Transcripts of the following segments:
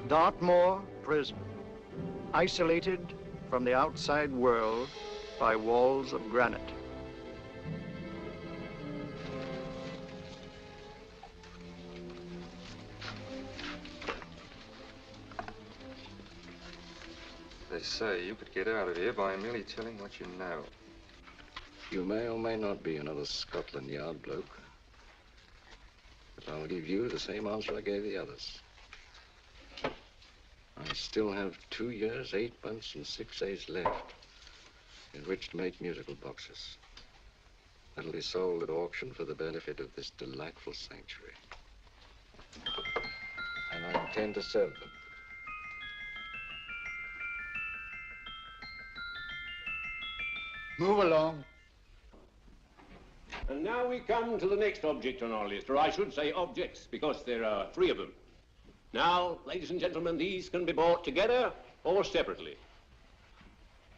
Dartmoor prison, isolated from the outside world by walls of granite. They say you could get out of here by merely telling what you know. You may or may not be another Scotland Yard bloke. But I'll give you the same answer I gave the others. I still have 2 years, 8 months, and 6 days left in which to make musical boxes. That'll be sold at auction for the benefit of this delightful sanctuary. And I intend to sell them. Move along. And now we come to the next object on our list, or I should say objects, because there are 3 of them. Now, ladies and gentlemen, these can be bought together or separately.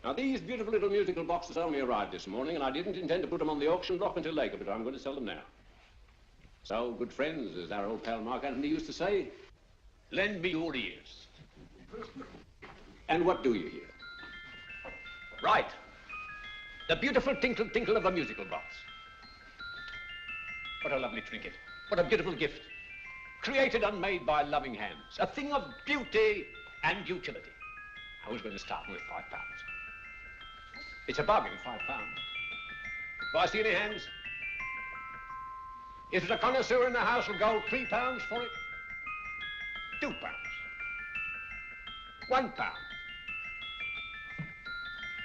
Now, these beautiful little musical boxes only arrived this morning, and I didn't intend to put them on the auction block until later, but I'm going to sell them now. So, good friends, as our old pal Mark Antony used to say, lend me your ears. And what do you hear? Right. The beautiful tinkle tinkle of a musical box. What a lovely trinket. What a beautiful gift. Created and made by loving hands. A thing of beauty and utility. I was going to start with £5. It's a bargain, £5. Do I see any hands? If there's a connoisseur in the house, will go £3 for it. £2. £1.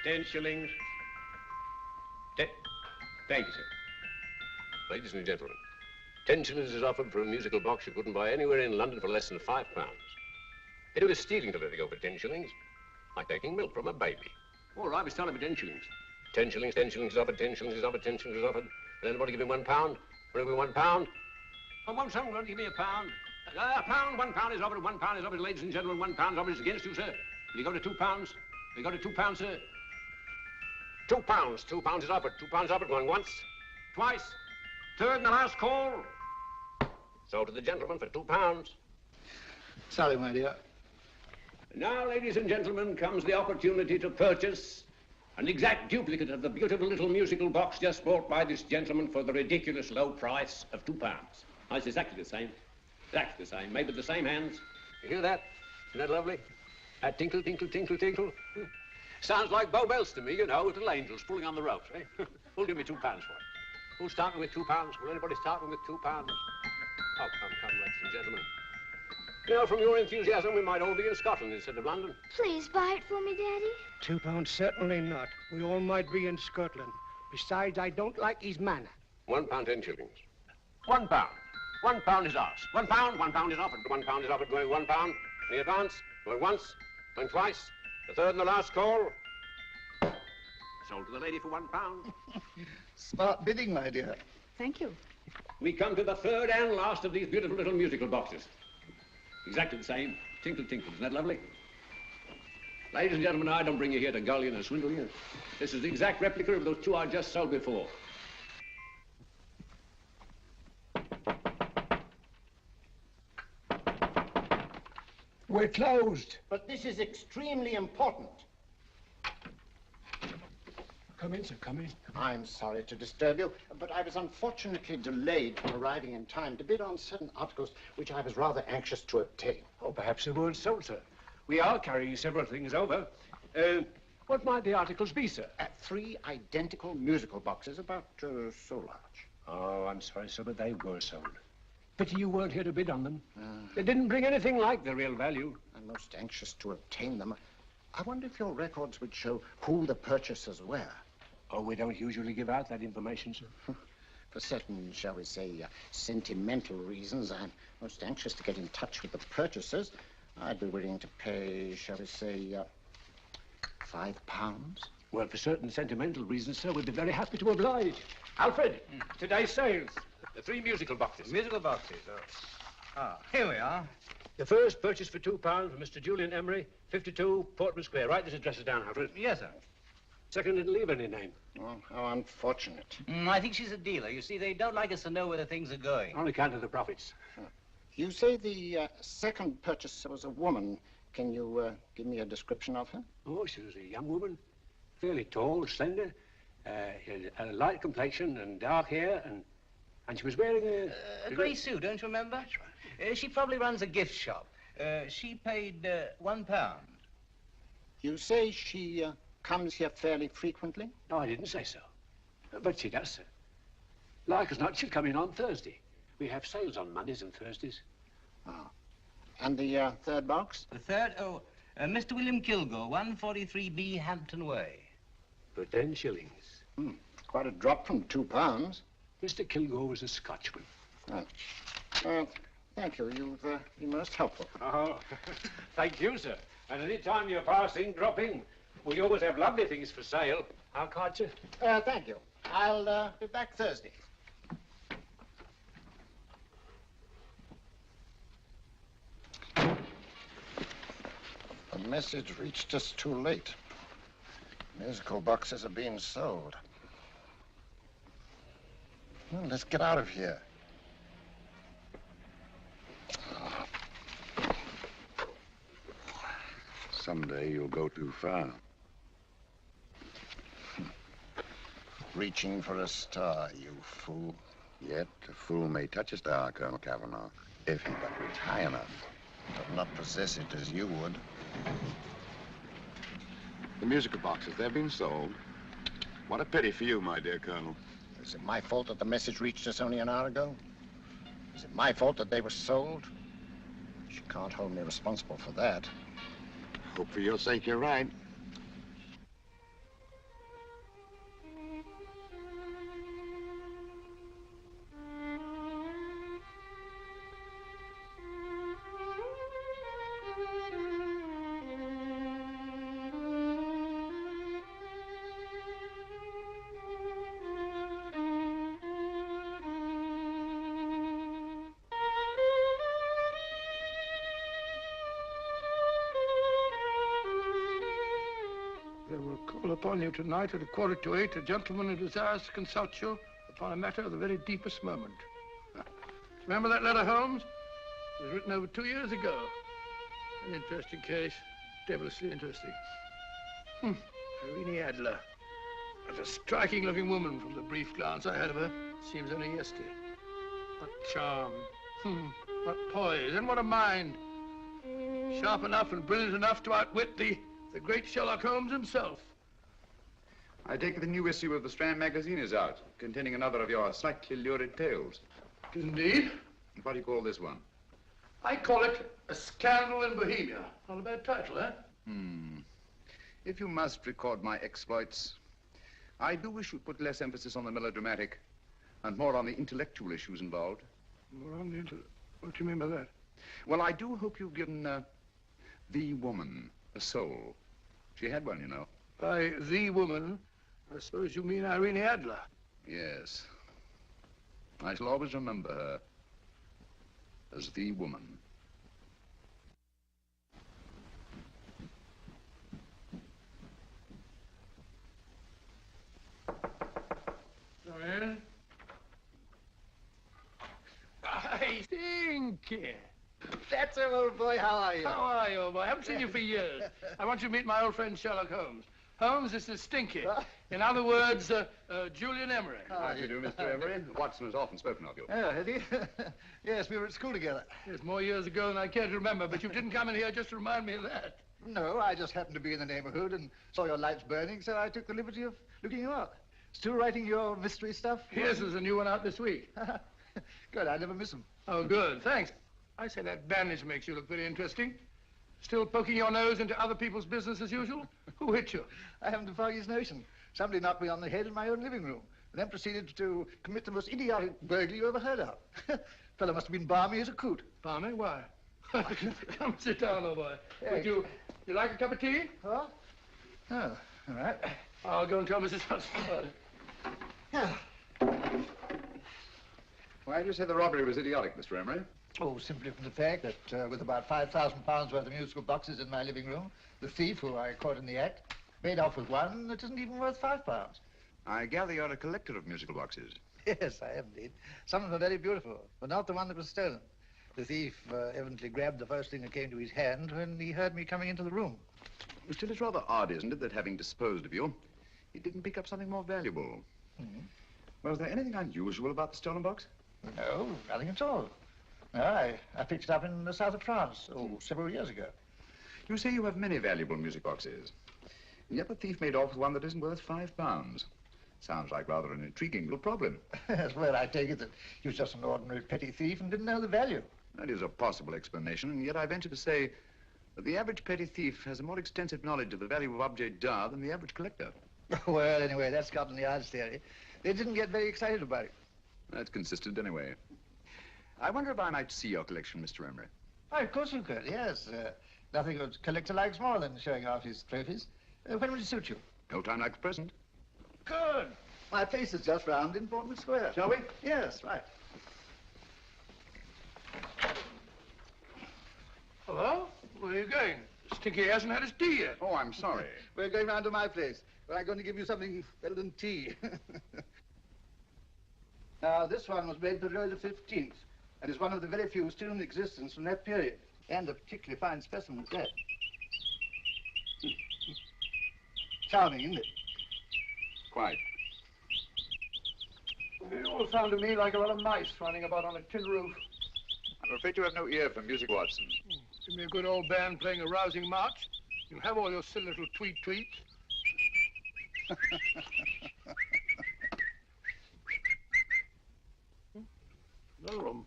10 shillings. Thank you, sir. Ladies and gentlemen, 10 shillings is offered for a musical box you couldn't buy anywhere in London for less than £5. It was stealing to let it go for 10 shillings, like taking milk from a baby. All right, we're starting with 10 shillings. 10 shillings, 10 shillings is offered, 10 shillings is offered, 10 shillings is offered. Will anybody give me £1? Will anybody give me £1? Oh, won't someone give me £1? £1 is offered, £1 is offered, ladies and gentlemen, £1 is offered is against you, sir. Will you go to £2? Will you go to £2, sir? £2. £2 is offered. £2 is offered. Going once. Twice. Third and the last call. Sold to the gentleman for £2. Sorry, my dear. Now, ladies and gentlemen, comes the opportunity to purchase an exact duplicate of the beautiful little musical box just bought by this gentleman for the ridiculous low price of £2. Oh, it's exactly the same. Exactly the same. Made with the same hands. You hear that? Isn't that lovely? That tinkle, tinkle, tinkle, tinkle. Sounds like Bow Bells to me, you know, with little angels pulling on the ropes, eh? Who'll give me £2 for it? Who's starting with £2? Will anybody start with £2? Oh, come, ladies and gentlemen. You know, from your enthusiasm, we might all be in Scotland instead of London. Please buy it for me, Daddy. £2, certainly not. We all might be in Scotland. Besides, I don't like his manner. £1, 10 shillings. £1. £1 is ours. £1 is offered. £1 is offered, going £1. Any advance? Going once, going twice. The third and the last call. Sold to the lady for £1. Smart bidding, my dear. Thank you. We come to the third and last of these beautiful little musical boxes. Exactly the same. Tinkle, tinkle. Isn't that lovely? Ladies and gentlemen, I don't bring you here to gull you and swindle you. This is the exact replica of those 2 I just sold before. We're closed. But this is extremely important. Come in, sir, come in. I'm sorry to disturb you, but I was unfortunately delayed from arriving in time to bid on certain articles which I was rather anxious to obtain. Oh, perhaps they weren't sold, sir. We are carrying several things over. What might the articles be, sir? 3 identical musical boxes, about so large. Oh, I'm sorry, sir, but they were sold. Pity you weren't here to bid on them. They didn't bring anything like the real value. I'm most anxious to obtain them. I wonder if your records would show who the purchasers were. Oh, we don't usually give out that information, sir. For certain, shall we say, sentimental reasons, I'm most anxious to get in touch with the purchasers. I'd be willing to pay, shall we say, £5. Well, for certain sentimental reasons, sir, we'd be very happy to oblige. Alfred, today's sales. The 3 musical boxes. Musical boxes, oh. Ah, here we are. The first purchased for £2 from Mr. Julian Emery, 52 Portman Square. Write this address down, Alfred. Yes, sir. Second didn't leave any name. Oh, how unfortunate. I think she's a dealer. You see, they don't like us to know where the things are going. On account of the profits. You say the second purchaser was a woman. Can you give me a description of her? Oh, she was a young woman, fairly tall, slender, had a light complexion and dark hair, and she was wearing a grey suit, don't you remember? That's right. She probably runs a gift shop. She paid £1. You say she comes here fairly frequently? No, I didn't say so. But she does, sir. Like as not, she'll come in on Thursday. We have sales on Mondays and Thursdays. Oh. And the third box? The third? Oh, Mr. William Kilgore, 143B Hampton Way. For 10 shillings. Quite a drop from £2. Mr. Kilgore was a Scotchman. Oh. Thank you. You've been most helpful. Oh, thank you, sir. And any time you're passing, dropping, we always have lovely things for sale. How can't you? Thank you. I'll be back Thursday. The message reached us too late. Musical boxes are being sold. Well, let's get out of here. Someday you'll go too far. Reaching for a star, you fool. Yet a fool may touch a star, Colonel Cavanaugh, if he but reach high enough. But not possess it as you would. The musical boxes, they're being sold. What a pity for you, my dear Colonel. Is it my fault that the message reached us only an hour ago? Is it my fault that they were sold? You can't hold me responsible for that. Hope for your sake you're right. Upon you tonight at 7:45, a gentleman who desires to consult you upon a matter of the very deepest moment. Remember that letter, Holmes? It was written over 2 years ago. An interesting case, devilishly interesting. Irene Adler. What a striking-looking woman from the brief glance I had of her. Seems only yesterday. What charm. What poise, and what a mind. Sharp enough and brilliant enough to outwit the great Sherlock Holmes himself. I take it the new issue of the Strand magazine is out, containing another of your slightly lurid tales. Indeed. What do you call this one? I call it A Scandal in Bohemia. Not a bad title, eh? If you must record my exploits, I do wish you'd put less emphasis on the melodramatic and more on the intellectual issues involved. More on the what do you mean by that? Well, I do hope you've given the woman a soul. She had one, you know. By the woman, I suppose you mean Irene Adler. Yes. I shall always remember her as the woman. Come in. I think. That's it, old boy. How are you? How are you, old boy? I haven't seen you for years. I want you to meet my old friend Sherlock Holmes. Holmes, this is Stinky. In other words, Julian Emery. How do you do, Mr. Emery? Watson has often spoken of you. Oh, has he? Yes, we were at school together. Yes, more years ago than I care to remember, but you didn't come in here just to remind me of that. No, I just happened to be in the neighborhood and saw your lights burning, so I took the liberty of looking you up. Still writing your mystery stuff? Yes, there's a new one out this week. Good, I never miss them. Oh, good, thanks. I say that bandage makes you look very interesting. Still poking your nose into other people's business as usual? Who hit you? I haven't the foggiest notion. Somebody knocked me on the head in my own living room, and then proceeded to commit the most idiotic burglary you ever heard of. Fellow must have been balmy as a coot. Balmy? Why? Come sit down, old boy. Hey. You like a cup of tea? Huh? Oh, all right. I'll go and tell Mrs. Hudson about it. Why do you say the robbery was idiotic, Mr. Emery? Oh, simply from the fact that with about £5,000 worth of musical boxes in my living room, the thief, who I caught in the act, made off with one that isn't even worth £5. I gather you're a collector of musical boxes. Yes, I am indeed. Some of them are very beautiful, but not the one that was stolen. The thief evidently grabbed the first thing that came to his hand when he heard me coming into the room. Still, it's rather odd, isn't it, that having disposed of you, he didn't pick up something more valuable. Mm-hmm. Was there anything unusual about the stolen box? No, nothing at all. No, I picked it up in the south of France, several years ago. You say you have many valuable music boxes. And yet the thief made off with one that isn't worth £5. Sounds like rather an intriguing little problem. Well, I take it that he was just an ordinary petty thief and didn't know the value. That is a possible explanation, and yet I venture to say that the average petty thief has a more extensive knowledge of the value of objet d'art than the average collector. Well, anyway, that's Scotland Yard's theory. They didn't get very excited about it. That's consistent anyway. I wonder if I might see your collection, Mr. Emery. Oh, of course you could, yes. Nothing a collector likes more than showing off his trophies. When would it suit you? No time like the present. Good. My place is just round in Portman Square. Shall we? Yes, right. Hello? Where are you going? Stinky hasn't had his tea yet. Oh, I'm sorry. We're going round to my place, where I'm going to give you something better than tea. Now, this one was made for Louis XV, and is one of the very few still in existence from that period, and a particularly fine specimen at that. Charming, isn't it? Quite. It all sounded to me like a lot of mice running about on a tin roof. I'm afraid you have no ear for music, Watson. Give me a good old band playing a rousing march. You have all your silly little tweets. Another room.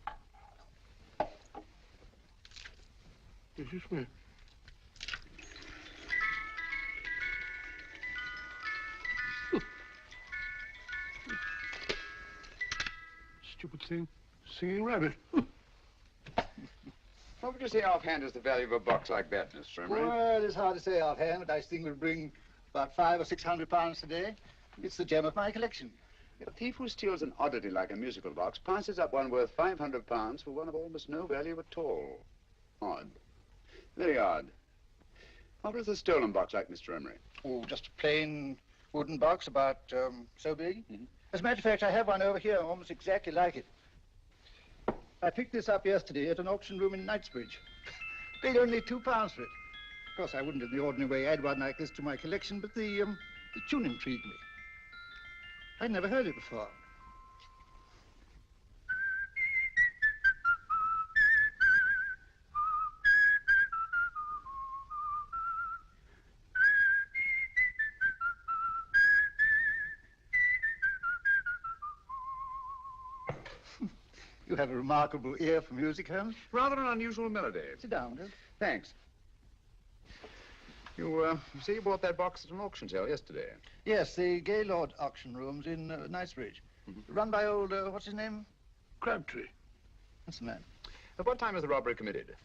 This is me. Stupid thing. Singing rabbit. What would you say offhand is the value of a box like that, Mr. Emery? Well, it's hard to say offhand, but I think we'll bring about £500 or £600 today. It's the gem of my collection. A thief who steals an oddity like a musical box passes up one worth £500 for one of almost no value at all. Odd. Very odd. What was the stolen box like, Mr. Emery? Oh, just a plain wooden box about so big. Mm-hmm. As a matter of fact, I have one over here almost exactly like it. I picked this up yesterday at an auction room in Knightsbridge. Paid only £2 for it. Of course, I wouldn't in the ordinary way add one like this to my collection, but the tune intrigued me. I'd never heard it before. You have a remarkable ear for music, Holmes. Rather an unusual melody. Sit down, Dad. Thanks. You say you bought that box at an auction sale yesterday? Yes, the Gaylord auction rooms in Knightsbridge. Run by old, what's his name? Crabtree. That's the man. At what time was the robbery committed?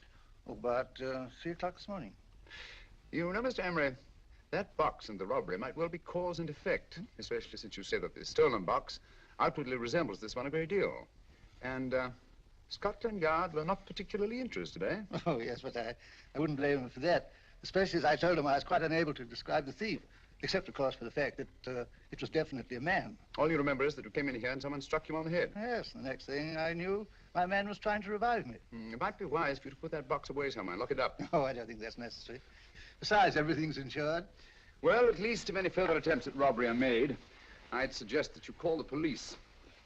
Oh, about 3 o'clock this morning. You know, Mr. Emery, that box and the robbery might well be cause and effect, especially since you say that the stolen box outwardly resembles this one a great deal. And Scotland Yard were not particularly interested, eh? Oh, yes, but I wouldn't blame him for that. Especially as I told him I was quite unable to describe the thief, except, of course, for the fact that it was definitely a man. All you remember is that you came in here and someone struck you on the head. Yes, the next thing I knew, my man was trying to revive me. It might be wise for you to put that box away somewhere and lock it up. Oh, I don't think that's necessary. Besides, everything's insured. Well, at least if any further attempts at robbery are made, I'd suggest that you call the police,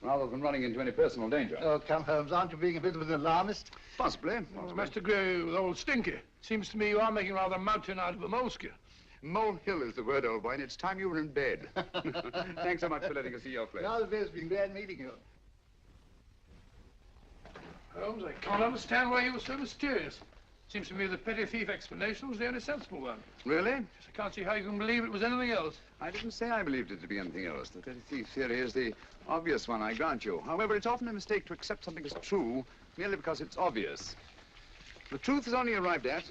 rather than running into any personal danger. Oh, come, Holmes, aren't you being a bit of an alarmist? Possibly. Well, must agree with old Stinky. Seems to me you are making rather a mountain out of a molehill. Molehill is the word, old boy, and it's time you were in bed. Thanks so much for letting us see your place. Now the best, been glad meeting you. Holmes, I can't understand why you were so mysterious. Seems to me the petty thief explanation was the only sensible one. Really? Yes, I can't see how you can believe it was anything else. I didn't say I believed it to be anything else. The petty thief theory is the obvious one, I grant you. However, it's often a mistake to accept something as true merely because it's obvious. The truth is only arrived at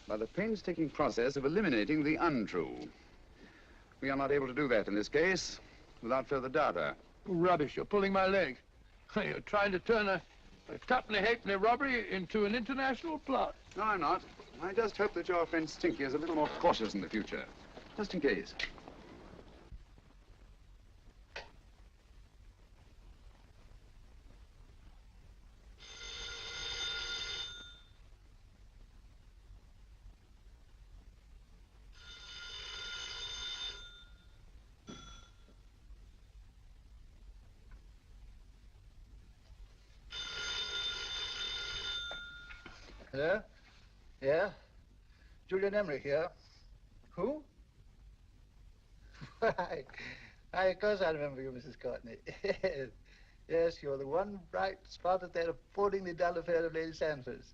by the painstaking process of eliminating the untrue. We are not able to do that in this case without further data. Rubbish, you're pulling my leg. You're trying to turn a tuppenny halfpenny robbery into an international plot. No, I'm not. I just hope that your friend Stinky is a little more cautious in the future, just in case. Yeah? Yeah? Julian Emery here. Who? Why, of course I remember you, Mrs. Cockney. Yes, you're the one bright spot at that appallingly dull affair of Lady Sanford's.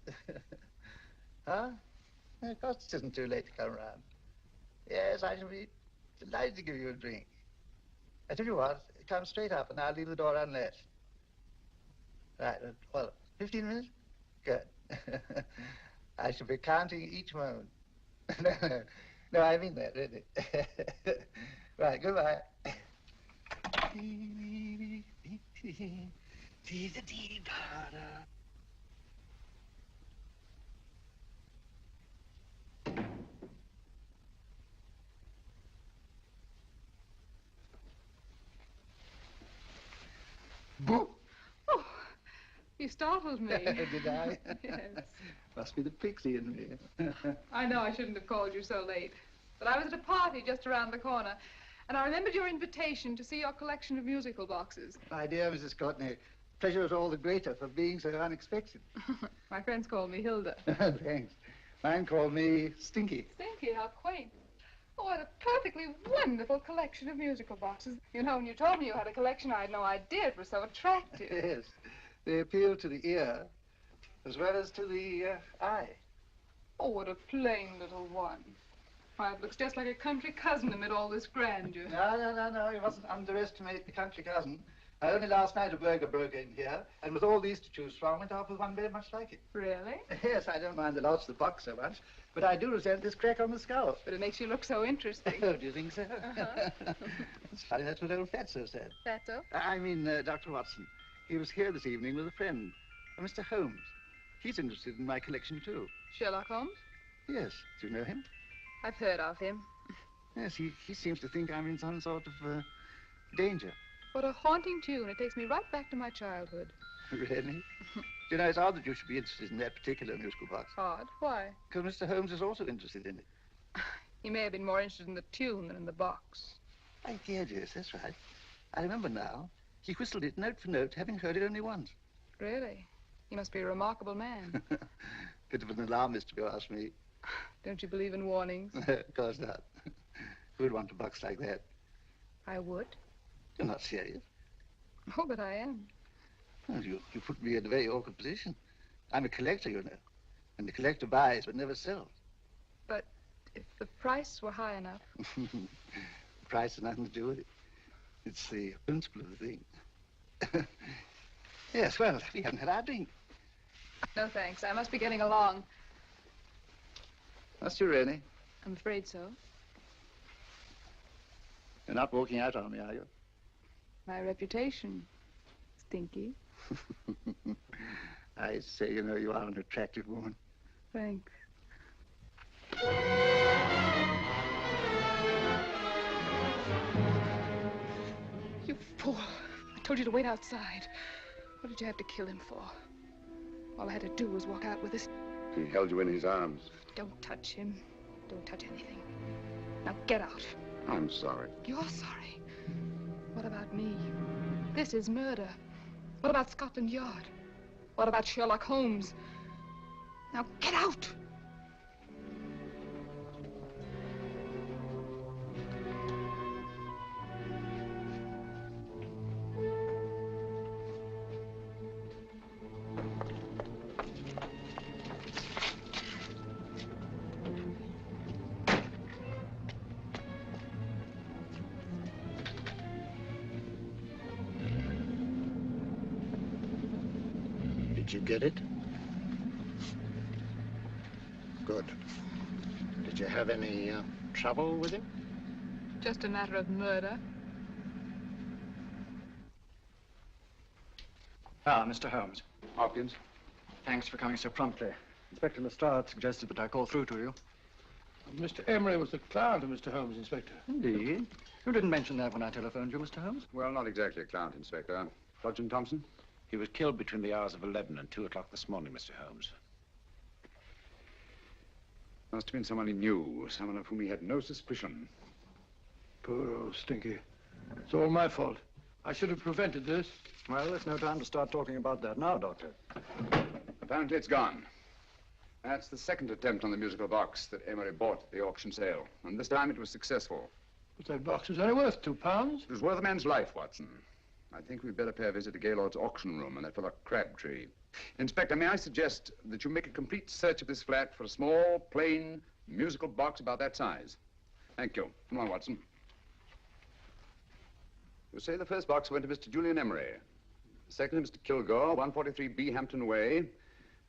Huh? Of course it isn't too late to come round. Yes, I shall be delighted to give you a drink. I tell you what, come straight up and I'll leave the door unlatched. Right, well, 15 minutes? Good. I shall be counting each moment. No, I mean that, really. Right, goodbye. Boo! Oh, you startled me. Did I? Yes. Must be the pixie in me. I know I shouldn't have called you so late, but I was at a party just around the corner, and I remembered your invitation to see your collection of musical boxes. My dear Mrs. Cockney, pleasure is all the greater for being so unexpected. My friends call me Hilda. Thanks. Mine called me Stinky. Stinky, how quaint. Oh, what a perfectly wonderful collection of musical boxes. You know, when you told me you had a collection, I had no idea it was so attractive. Yes. They appeal to the ear as well as to the eye. Oh, what a plain little one. Why, it looks just like a country cousin amid all this grandeur. No. You mustn't underestimate the country cousin. Only last night a burglar broke in here, and with all these to choose from, went off with one very much like it. Really? Yes, I don't mind the loss of the box so much, but I do resent this crack on the skull. But it makes you look so interesting. Oh, do you think so? Uh-huh. It's funny, that's what old Fatso said. Fatso? I mean, Dr. Watson. He was here this evening with a friend, Mr. Holmes. He's interested in my collection, too. Sherlock Holmes? Yes. Do you know him? I've heard of him. Yes, he seems to think I'm in some sort of danger. What a haunting tune. It takes me right back to my childhood. Really? You know, it's odd that you should be interested in that particular musical box. Odd? Why? Because Mr. Holmes is also interested in it. He may have been more interested in the tune than in the box. I did, yes, that's right. I remember now. He whistled it note for note, having heard it only once. Really? He must be a remarkable man. Bit of an alarmist, if you ask me. Don't you believe in warnings? Of course not. Who'd want a box like that? I would. You're not serious. Oh, but I am. Well, you put me in a very awkward position. I'm a collector, you know. And the collector buys but never sells. But if the price were high enough... Price has nothing to do with it. It's the principle of the thing. Yes, well, we haven't had our drink. No, thanks. I must be getting along. Must you really? I'm afraid so. You're not walking out on me, are you? My reputation, Stinky. I say, you know, you are an attractive woman. Thanks. You fool. I told you to wait outside. What did you have to kill him for? All I had to do was walk out with this. He held you in his arms. Don't touch him. Don't touch anything. Now get out. I'm sorry. You're sorry. What about me? This is murder. What about Scotland Yard? What about Sherlock Holmes? Now get out! Did you get it? Good. Did you have any trouble with him? Just a matter of murder. Ah, Mr. Holmes. Hopkins. Thanks for coming so promptly. Inspector Lestrade suggested that I call through to you. Mr. Emery was the client of Mr. Holmes, Inspector. Indeed. You didn't mention that when I telephoned you, Mr. Holmes. Well, not exactly a client, Inspector. Sergeant Thompson? He was killed between the hours of 11 and 2 o'clock this morning, Mr. Holmes. Must have been someone he knew, someone of whom he had no suspicion. Poor old Stinky. It's all my fault. I should have prevented this. Well, there's no time to start talking about that now, Doctor. Apparently it's gone. That's the second attempt on the musical box that Emery bought at the auction sale. And this time it was successful. But that box is only worth £2. It was worth a man's life, Watson. I think we'd better pay a visit to Gaylord's auction room and that fellow Crabtree. Inspector, may I suggest that you make a complete search of this flat for a small, plain, musical box about that size? Thank you. Come on, Watson. You say the first box went to Mr. Julian Emery. The second to Mr. Kilgore, 143B Hampton Way.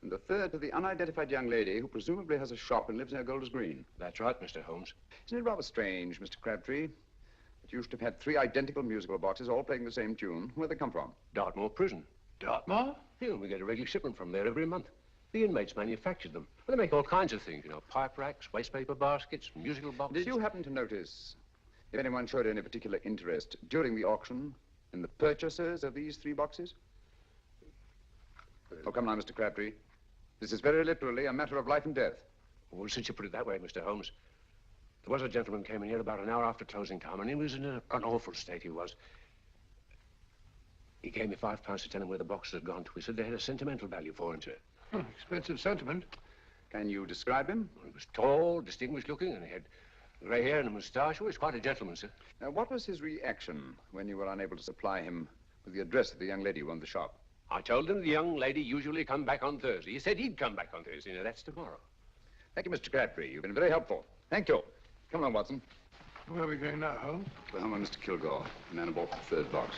And the third to the unidentified young lady who presumably has a shop and lives near Golders Green. That's right, Mr. Holmes. Isn't it rather strange, Mr. Crabtree, that you should have had 3 identical musical boxes all playing the same tune? Where'd they come from? Dartmoor prison. Dartmoor? Yeah, we get a regular shipment from there every month. The inmates manufactured them. Well, they make all kinds of things, you know, pipe racks, waste paper baskets, musical boxes. Did you happen to notice if anyone showed any particular interest during the auction in the purchasers of these 3 boxes? Oh, come now, Mr. Crabtree. This is very literally a matter of life and death. Well, since you put it that way, Mr. Holmes, there was a gentleman came in here about an hour after closing time, and he was in an awful state, he was. He gave me £5 to tell him where the boxes had gone to. He said they had a sentimental value for him, sir. Oh, expensive sentiment. Can you describe him? Well, he was tall, distinguished looking, and he had grey hair and a moustache. Oh, he was quite a gentleman, sir. Now, what was his reaction when you were unable to supply him with the address of the young lady who owned the shop? I told him the young lady usually come back on Thursday. He said he'd come back on Thursday. Now, that's tomorrow. Thank you, Mr. Crabtree. You've been very helpful. Thank you. Come on, Watson. Where are we going now, Holmes? To the home of Mr. Kilgore, the man who bought the 3rd box.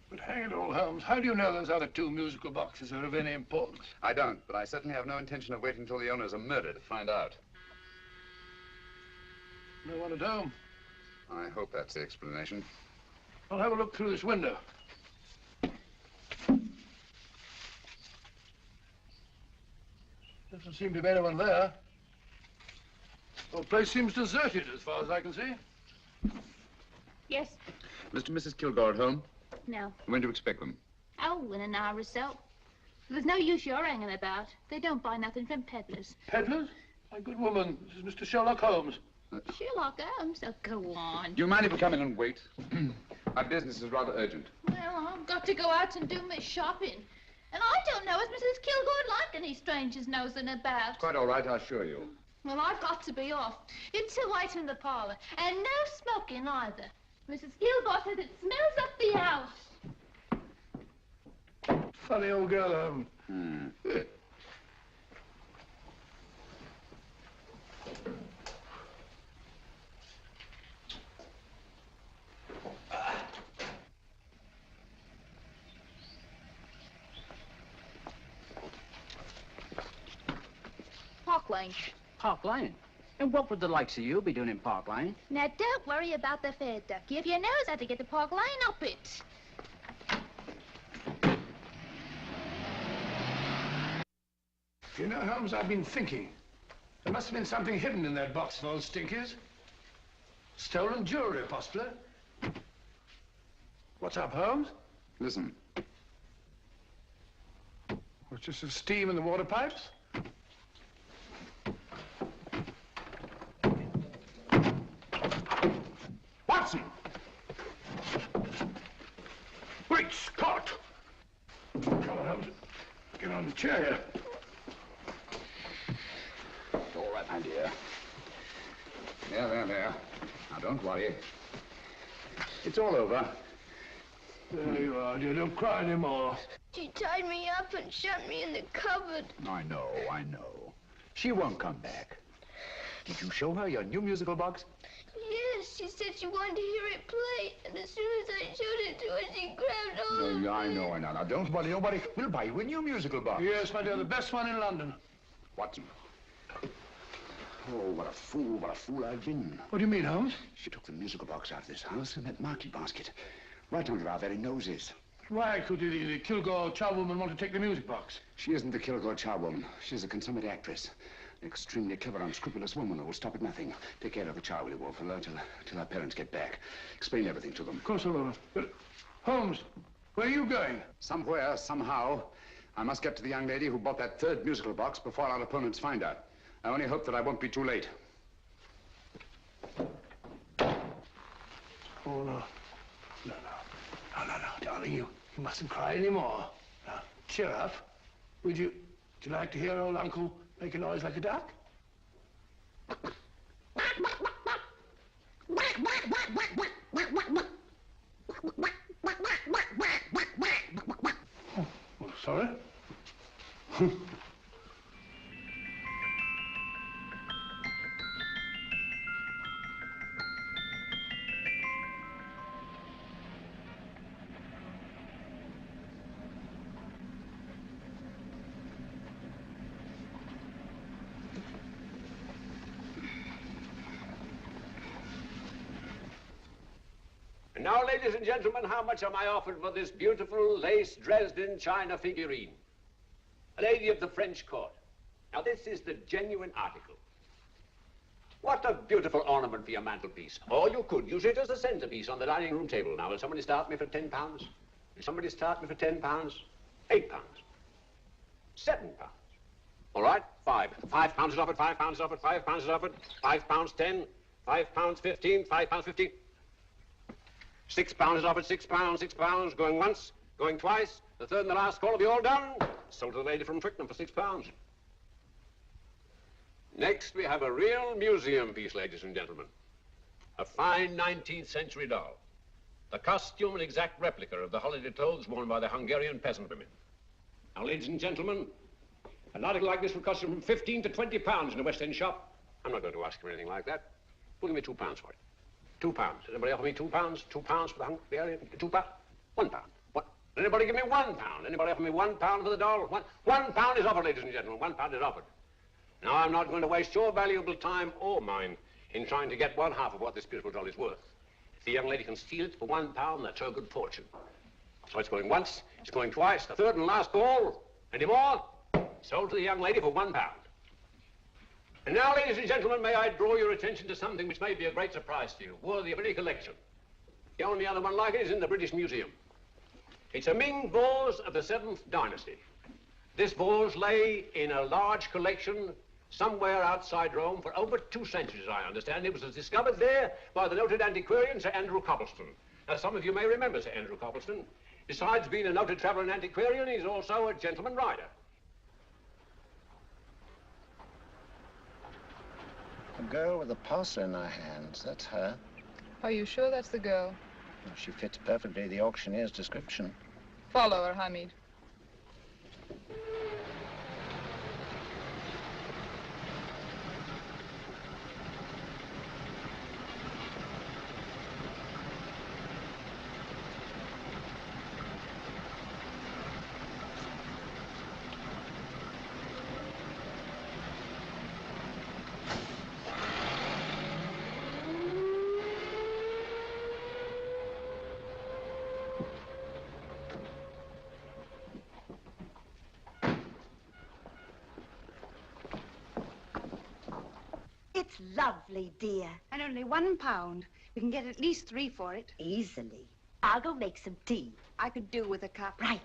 But hang it all, Holmes, how do you know those other 2 musical boxes are of any importance? I don't, but I certainly have no intention of waiting until the owners are murdered to find out. No one at home. I hope that's the explanation. I'll have a look through this window. Doesn't seem to be anyone there. The whole place seems deserted as far as I can see. Yes. Mr. and Mrs. Kilgore at home? No. When do you expect them? Oh, in an hour or so. There's no use you're hanging about. They don't buy nothing from peddlers. Peddlers? My good woman, this is Mr. Sherlock Holmes. Sherlock Holmes? Oh, go on. Do you mind if we come in and wait? Our business is rather urgent. Well, I've got to go out and do my shopping. And I don't know as Mrs. Kilgore like any strangers nosing about. Quite all right, I assure you. Well, I've got to be off. It's a wait in the parlour. And no smoking either. Mrs. Kilgore says it smells up the house. Funny old girl, Holmes. Park Lane. Park Lane? And what would the likes of you be doing in Park Lane? Now, don't worry about the fare, Ducky. If you knows how to get to Park Lane, up it. You know, Holmes, I've been thinking. There must have been something hidden in that box of old stinkers. Stolen jewelry, possibly. What's up, Holmes? Listen. What's just the steam in the water pipes? Watson! Great Scott! Come on, Holmes. Get on the chair here. It's all right, my dear. There. Now, don't worry. It's all over. There you are, dear. Don't cry anymore. She tied me up and shut me in the cupboard. I know. She won't come back. Did you show her your new musical box? Yes, she said she wanted to hear it play, and as soon as I showed it to her, she grabbed hold of it. I know. Now, don't worry. Nobody will buy you a new musical box. Yes, my dear, the best one in London. Watson. Oh, what a fool I've been. What do you mean, Holmes? She took the musical box out of this house in that market basket, right under our very noses. Why could the Kilgore charwoman want to take the music box? She isn't the Kilgore charwoman. She's a consummate actress. An extremely clever, unscrupulous woman who will stop at nothing. Take care of the child, will you, Wolf, till our parents get back. Explain everything to them. Of course I will. But, Holmes, where are you going? Somewhere, somehow, I must get to the young lady who bought that 3rd musical box before our opponents find her. I only hope that I won't be too late. Oh, no. No, darling, you mustn't cry anymore. Now, cheer up. Would you like to hear old Uncle make a noise like a duck? Oh, sorry. And now, ladies and gentlemen, how much am I offered for this beautiful lace Dresden china figurine? A lady of the French court. Now, this is the genuine article. What a beautiful ornament for your mantelpiece. Or you could use it as a centerpiece on the dining room table. Now, will somebody start me for £10? Will somebody start me for £10? £8? £7? All right, £5 is offered, £5 is offered, £5 is offered, £5, 10, £5, 15, £5, 15. £6 is offered, £6, going once, going twice. The third and the last call will be all done. Sold to the lady from Twickenham for £6. Next, we have a real museum piece, ladies and gentlemen. A fine 19th century doll. The costume an exact replica of the holiday clothes worn by the Hungarian peasant women. Now, ladies and gentlemen, an article like this will cost you from £15 to £20 in a West End shop. I'm not going to ask you anything like that. We'll give me £2 for it. £2. Anybody offer me £2? £2 for the Hungarian? £2? £1. What? Anybody give me £1? Anybody offer me £1 for the doll? £1 is offered, ladies and gentlemen. £1 is offered. Now, I'm not going to waste your valuable time or mine in trying to get one half of what this beautiful doll is worth. If the young lady can steal it for £1, that's her good fortune. So it's going once, it's going twice, the third and last call. Any more? Sold to the young lady for £1. And now, ladies and gentlemen, may I draw your attention to something which may be a great surprise to you, worthy of any collection. The only other one like it is in the British Museum. It's a Ming vase of the 7th dynasty. This vase lay in a large collection somewhere outside Rome for over 2 centuries, I understand. It was discovered there by the noted antiquarian, Sir Andrew Coppleston. Now, some of you may remember Sir Andrew Coppleston. Besides being a noted traveller and antiquarian, he's also a gentleman rider. A girl with a parcel in her hands, that's her. Are you sure that's the girl? Well, she fits perfectly the auctioneer's description. Follow her, Hamid. It's lovely, dear. And only £1. We can get at least 3 for it. Easily. I'll go make some tea. I could do with a cup. Right.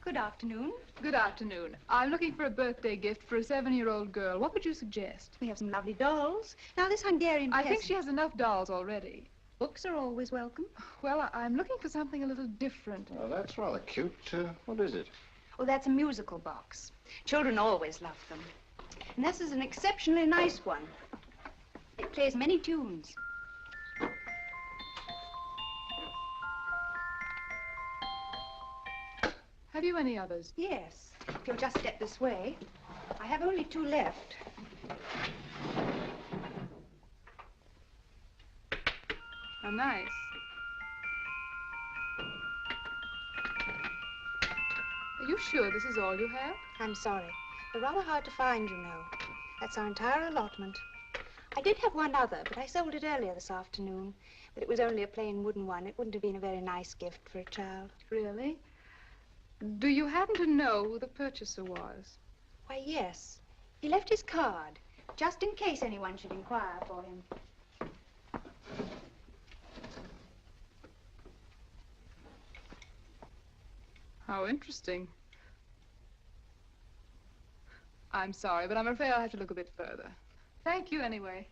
Good afternoon. Good afternoon. I'm looking for a birthday gift for a 7-year-old girl. What would you suggest? We have some lovely dolls. Now, this Hungarian I think peasant- she has enough dolls already. Books are always welcome. Well, I'm looking for something a little different. Well, that's rather cute. What is it? Oh, that's a musical box. Children always love them. And this is an exceptionally nice one. It plays many tunes. Have you any others? Yes. If you'll just step this way. I have only 2 left. Oh, nice. Are you sure this is all you have? I'm sorry. They're rather hard to find, you know. That's our entire allotment. I did have one other, but I sold it earlier this afternoon. But it was only a plain wooden one. It wouldn't have been a very nice gift for a child. Really? Do you happen to know who the purchaser was? Why, yes. He left his card, just in case anyone should inquire for him. How interesting. I'm sorry, but I'm afraid I'll have to look a bit further. Thank you anyway.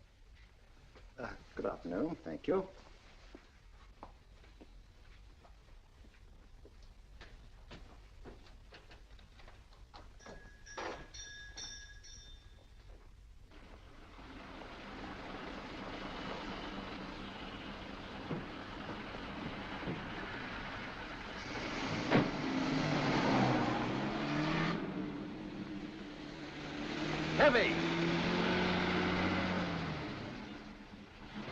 Good afternoon. Thank you. Heavy!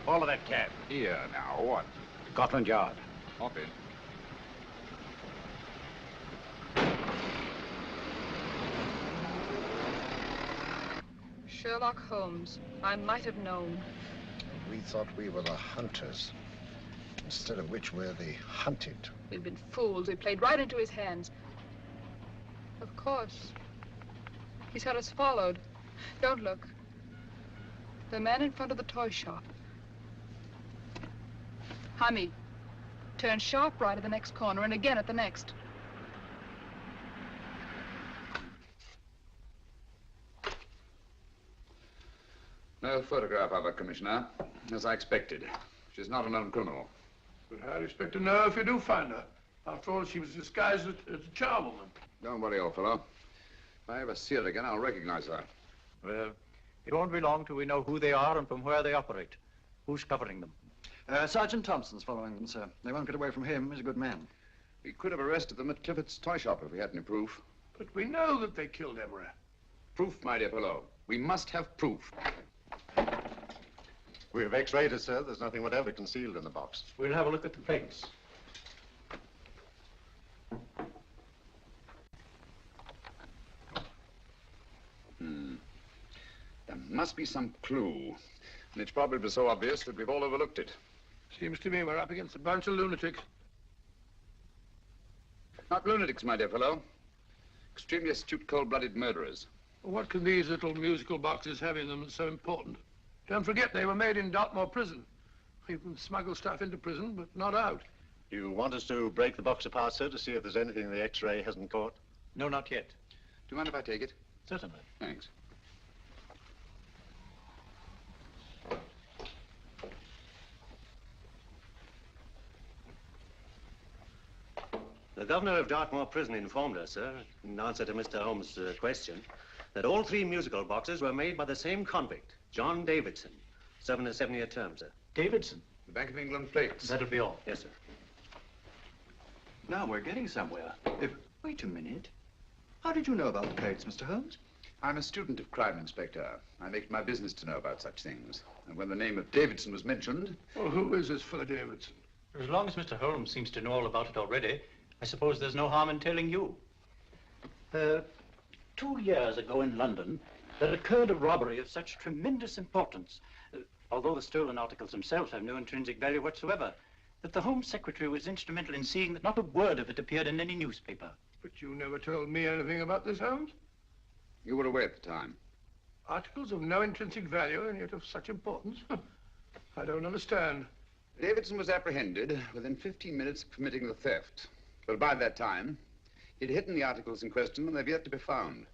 All of that cab. Here, now, what? Scotland Yard. Hop in. Sherlock Holmes. I might have known. We thought we were the hunters, instead of which we're the hunted. We've been fools. We played right into his hands. Of course. He's had us followed. Don't look. The man in front of the toy shop. Hamid, turn sharp right at the next corner and again at the next. No photograph of her, Commissioner, as I expected. She's not a known criminal. But how do you expect to know if you do find her? After all, she was disguised as a charwoman. Don't worry, old fellow. If I ever see her again, I'll recognize her. Well, it won't be long till we know who they are and from where they operate. Who's covering them? Sergeant Thompson's following them, sir. They won't get away from him. He's a good man. We could have arrested them at Clifford's toy shop if we had any proof. But we know that they killed Emery. Proof, my dear fellow. We must have proof. We have x-rayed it, sir. There's nothing whatever concealed in the box. We'll have a look at the plates. There must be some clue. And it's probably so obvious that we've all overlooked it. Seems to me we're up against a bunch of lunatics. Not lunatics, my dear fellow. Extremely astute, cold-blooded murderers. What can these little musical boxes have in them that's so important? Don't forget, they were made in Dartmoor prison. You can smuggle stuff into prison, but not out. You want us to break the box apart, sir, to see if there's anything the x-ray hasn't caught? No, not yet. Do you mind if I take it? Certainly. Thanks. The governor of Dartmoor prison informed us, sir, in answer to Mr. Holmes' question, that all three musical boxes were made by the same convict, John Davidson, serving a 7-year term, sir. Davidson? The Bank of England plates. That'll be all. Yes, sir. Now we're getting somewhere. Wait a minute. How did you know about the plates, Mr. Holmes? I'm a student of crime, Inspector. I make it my business to know about such things. And when the name of Davidson was mentioned... Well, who is this fellow Davidson? As long as Mr. Holmes seems to know all about it already, I suppose there's no harm in telling you. 2 years ago in London, there occurred a robbery of such tremendous importance, although the stolen articles themselves have no intrinsic value whatsoever, that the Home Secretary was instrumental in seeing that not a word of it appeared in any newspaper. But you never told me anything about this, Holmes. You were away at the time. Articles of no intrinsic value and yet of such importance? I don't understand. Davidson was apprehended within 15 minutes of committing the theft. But by that time, he'd hidden the articles in question and they've yet to be found.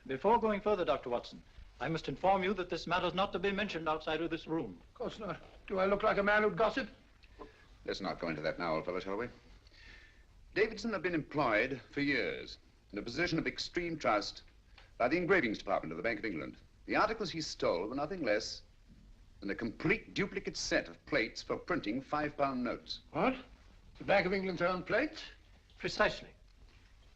Before going further, Dr. Watson, I must inform you that this matter's not to be mentioned outside of this room. Of course not. Do I look like a man who'd gossip? Let's not go into that now, old fellow, shall we? Davidson had been employed for years in a position of extreme trust by the engravings department of the Bank of England. The articles he stole were nothing less than a complete duplicate set of plates for printing £5 notes. What? The Bank of England's own plates? Precisely.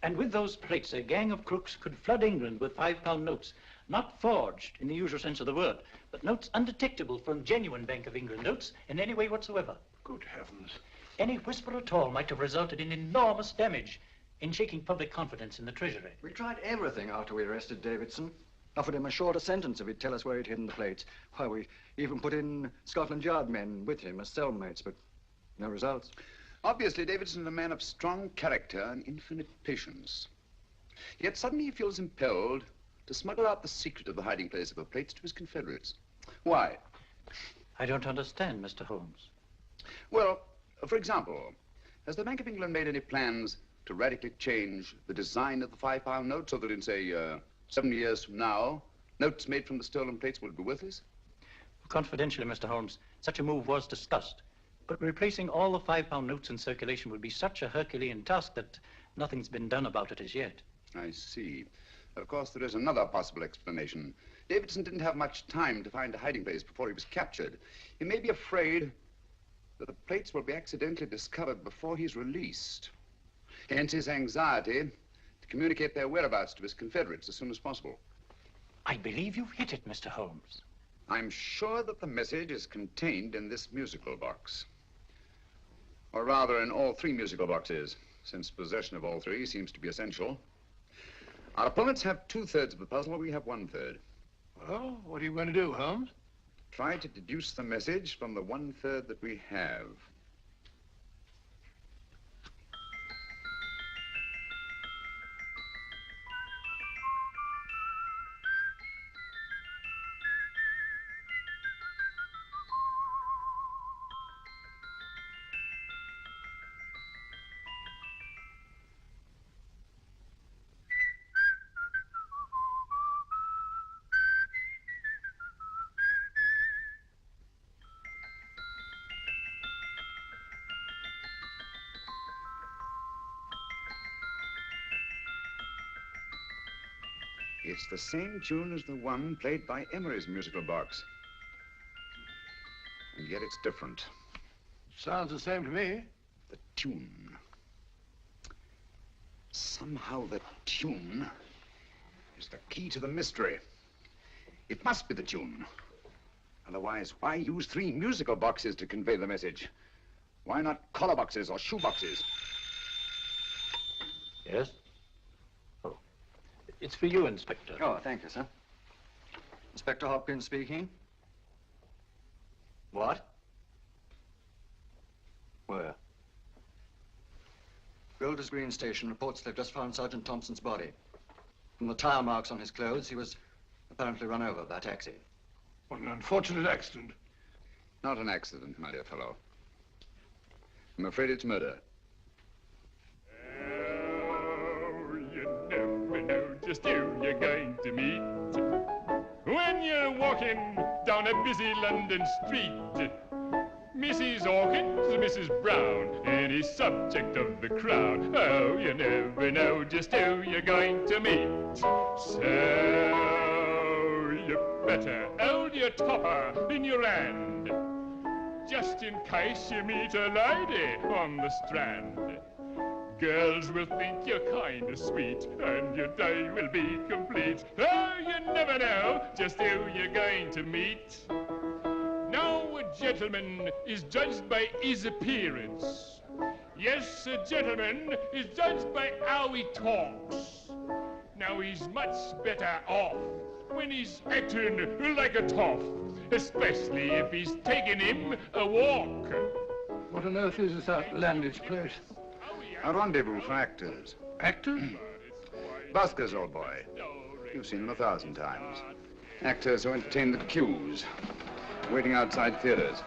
And with those plates, a gang of crooks could flood England with £5 notes, not forged in the usual sense of the word, but notes undetectable from genuine Bank of England notes in any way whatsoever. Good heavens. Any whisper at all might have resulted in enormous damage in shaking public confidence in the Treasury. We tried everything after we arrested Davidson. Offered him a shorter sentence if he'd tell us where he'd hidden the plates. Why, we even put in Scotland Yard men with him as cellmates, but no results. Obviously, Davidson is a man of strong character and infinite patience. Yet suddenly he feels impelled to smuggle out the secret of the hiding place of the plates to his confederates. Why? I don't understand, Mr. Holmes. Well, for example, has the Bank of England made any plans to radically change the design of the £5 note so that in, say, 7 years from now, notes made from the stolen plates will be worthless? Confidentially, Mr. Holmes, such a move was discussed. But replacing all the £5 notes in circulation would be such a Herculean task that nothing's been done about it as yet. I see. Of course, there is another possible explanation. Davidson didn't have much time to find a hiding place before he was captured. He may be afraid that the plates will be accidentally discovered before he's released. Hence his anxiety to communicate their whereabouts to his confederates as soon as possible. I believe you've hit it, Mr. Holmes. I'm sure that the message is contained in this musical box. Or rather, in all three musical boxes, since possession of all three seems to be essential. Our opponents have 2/3 of the puzzle, we have 1/3. Well, what are you going to do, Holmes? Try to deduce the message from the 1/3 that we have. It's the same tune as the one played by Emery's musical box. And yet it's different. Sounds the same to me. The tune. Somehow the tune is the key to the mystery. It must be the tune. Otherwise, why use 3 musical boxes to convey the message? Why not collar boxes or shoe boxes? Yes? Oh. It's for you, Inspector. Oh, thank you, sir. Inspector Hopkins speaking. What? Where? Golders Green Station reports they've just found Sergeant Thompson's body. From the tire marks on his clothes, he was apparently run over by a taxi. What an unfortunate accident. Not an accident, my dear fellow. I'm afraid it's murder. Oh, you never know just who you're going to meet when you're walking down a busy London street. Mrs. Hawkins, Mrs. Brown, any subject of the crowd. Oh, you never know just who you're going to meet. So you better hold your topper in your hand, just in case you meet a lady on the Strand. Girls will think you're kind of sweet, and your day will be complete. Oh, you never know just who you're going to meet. Now, a gentleman is judged by his appearance. Yes, a gentleman is judged by how he talks. Now, he's much better off when he's acting like a toff, especially if he's taking him a walk. What on earth is this outlandish place? A rendezvous for actors. Actors? Buskers, old boy. You've seen them 1,000 times. Actors who entertain the queues, waiting outside theaters.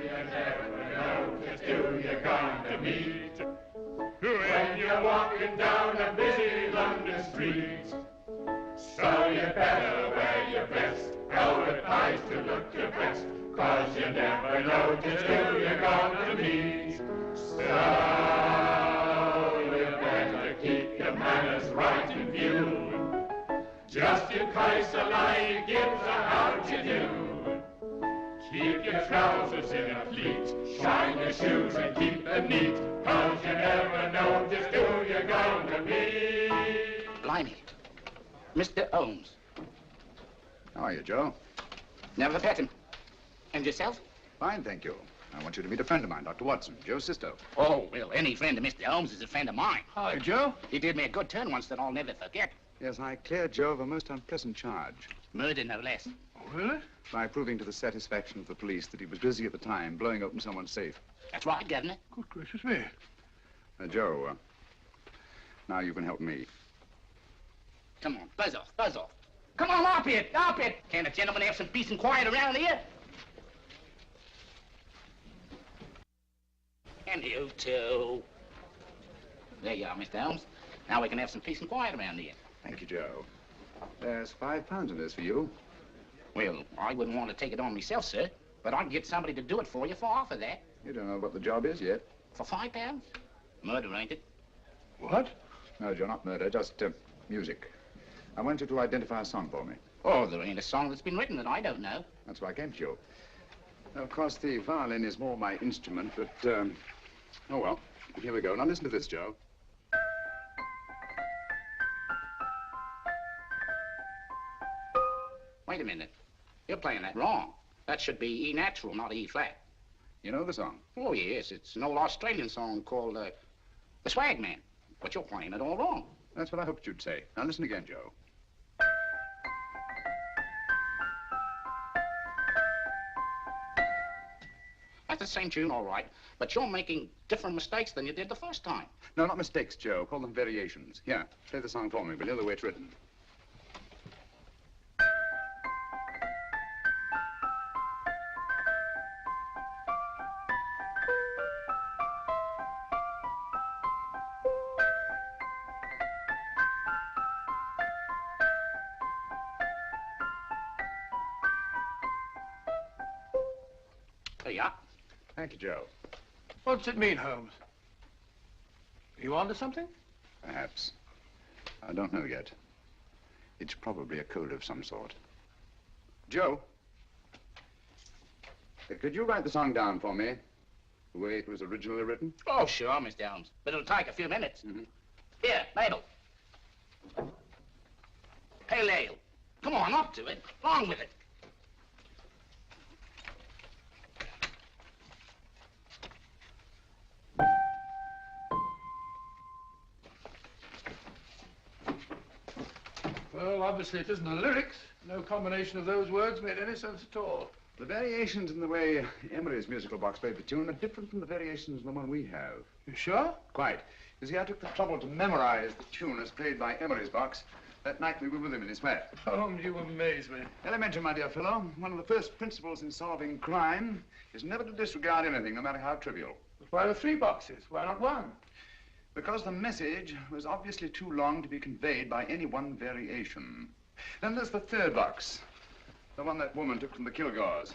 You never know just who you're going to meet when you're walking down a busy London street. So you better wear your best, elbow ties to look your best, 'cause you never know just who you're going to meet. So you better keep your manners right in view, just in case a lady gives a how'd you do. Keep your trousers in a pleat, shine your shoes and keep them neat, 'cause you never know just who you're going to meet. Blimey. Mr. Holmes. How are you, Joe? Never met him. And yourself? Fine, thank you. I want you to meet a friend of mine, Dr. Watson, Joe's sister. Oh, well, any friend of Mr. Holmes is a friend of mine. Hi, Joe. He did me a good turn once that I'll never forget. Yes, I cleared Joe of a most unpleasant charge. Murder, no less. Oh, really? By proving to the satisfaction of the police that he was busy at the time blowing open someone's safe. That's right, Governor. Good gracious me. Joe, now you can help me. Come on, buzz off, buzz off. Come on, up it, up it. Can't a gentleman have some peace and quiet around here? And you too. There you are, Mr. Holmes. Now we can have some peace and quiet around here. Thank you, Joe. There's £5 in this for you. Well, I wouldn't want to take it on myself, sir, but I'd get somebody to do it for you for half of that. You don't know what the job is yet. For £5? Murder, ain't it? What? No, Joe, not murder, just music. I want you to identify a song for me. Oh, there ain't a song that's been written that I don't know. That's why I came to you. Of course, the violin is more my instrument, but, oh, well, here we go. Now, listen to this, Joe. Wait a minute. You're playing that wrong. That should be E natural, not E flat. You know the song? Oh, yes. It's an old Australian song called, the Swagman. But you're playing it all wrong. That's what I hoped you'd say. Now, listen again, Joe. That's the same tune, all right, but you're making different mistakes than you did the first time. No, not mistakes, Joe. Call them variations. Here, play the song for me, will you, the way it's written. There you are. Thank you, Joe. What's it mean, Holmes? Are you onto something? Perhaps. I don't know yet. It's probably a code of some sort. Joe, could you write the song down for me, the way it was originally written? Oh, sure, Mr. Holmes. But it'll take a few minutes. Here, Mabel. Pale ale. Come on, up to it. Along with it. Well, obviously it isn't the lyrics. No combination of those words made any sense at all. The variations in the way Emery's musical box played the tune are different from the variations in the one we have. You sure? Quite. You see, I took the trouble to memorize the tune as played by Emery's box that night we were with him in his flat. Holmes, you amaze me. Elementary, my dear fellow. One of the first principles in solving crime is never to disregard anything, no matter how trivial. But why the 3 boxes? Why not 1? Because the message was obviously too long to be conveyed by any one variation. Then there's the 3rd box, the one that woman took from the Kilgores.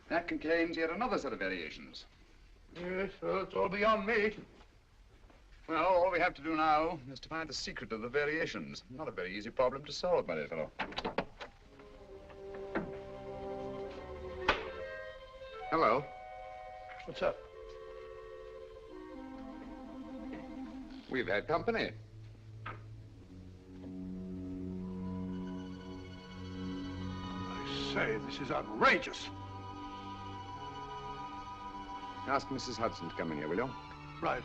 That contains yet another set of variations. Yes, well, it's all beyond me. Well, all we have to do now is to find the secret of the variations. Not a very easy problem to solve, my dear fellow. Hello. What's up? We've had company. I say, this is outrageous. Ask Mrs. Hudson to come in here, will you? Right.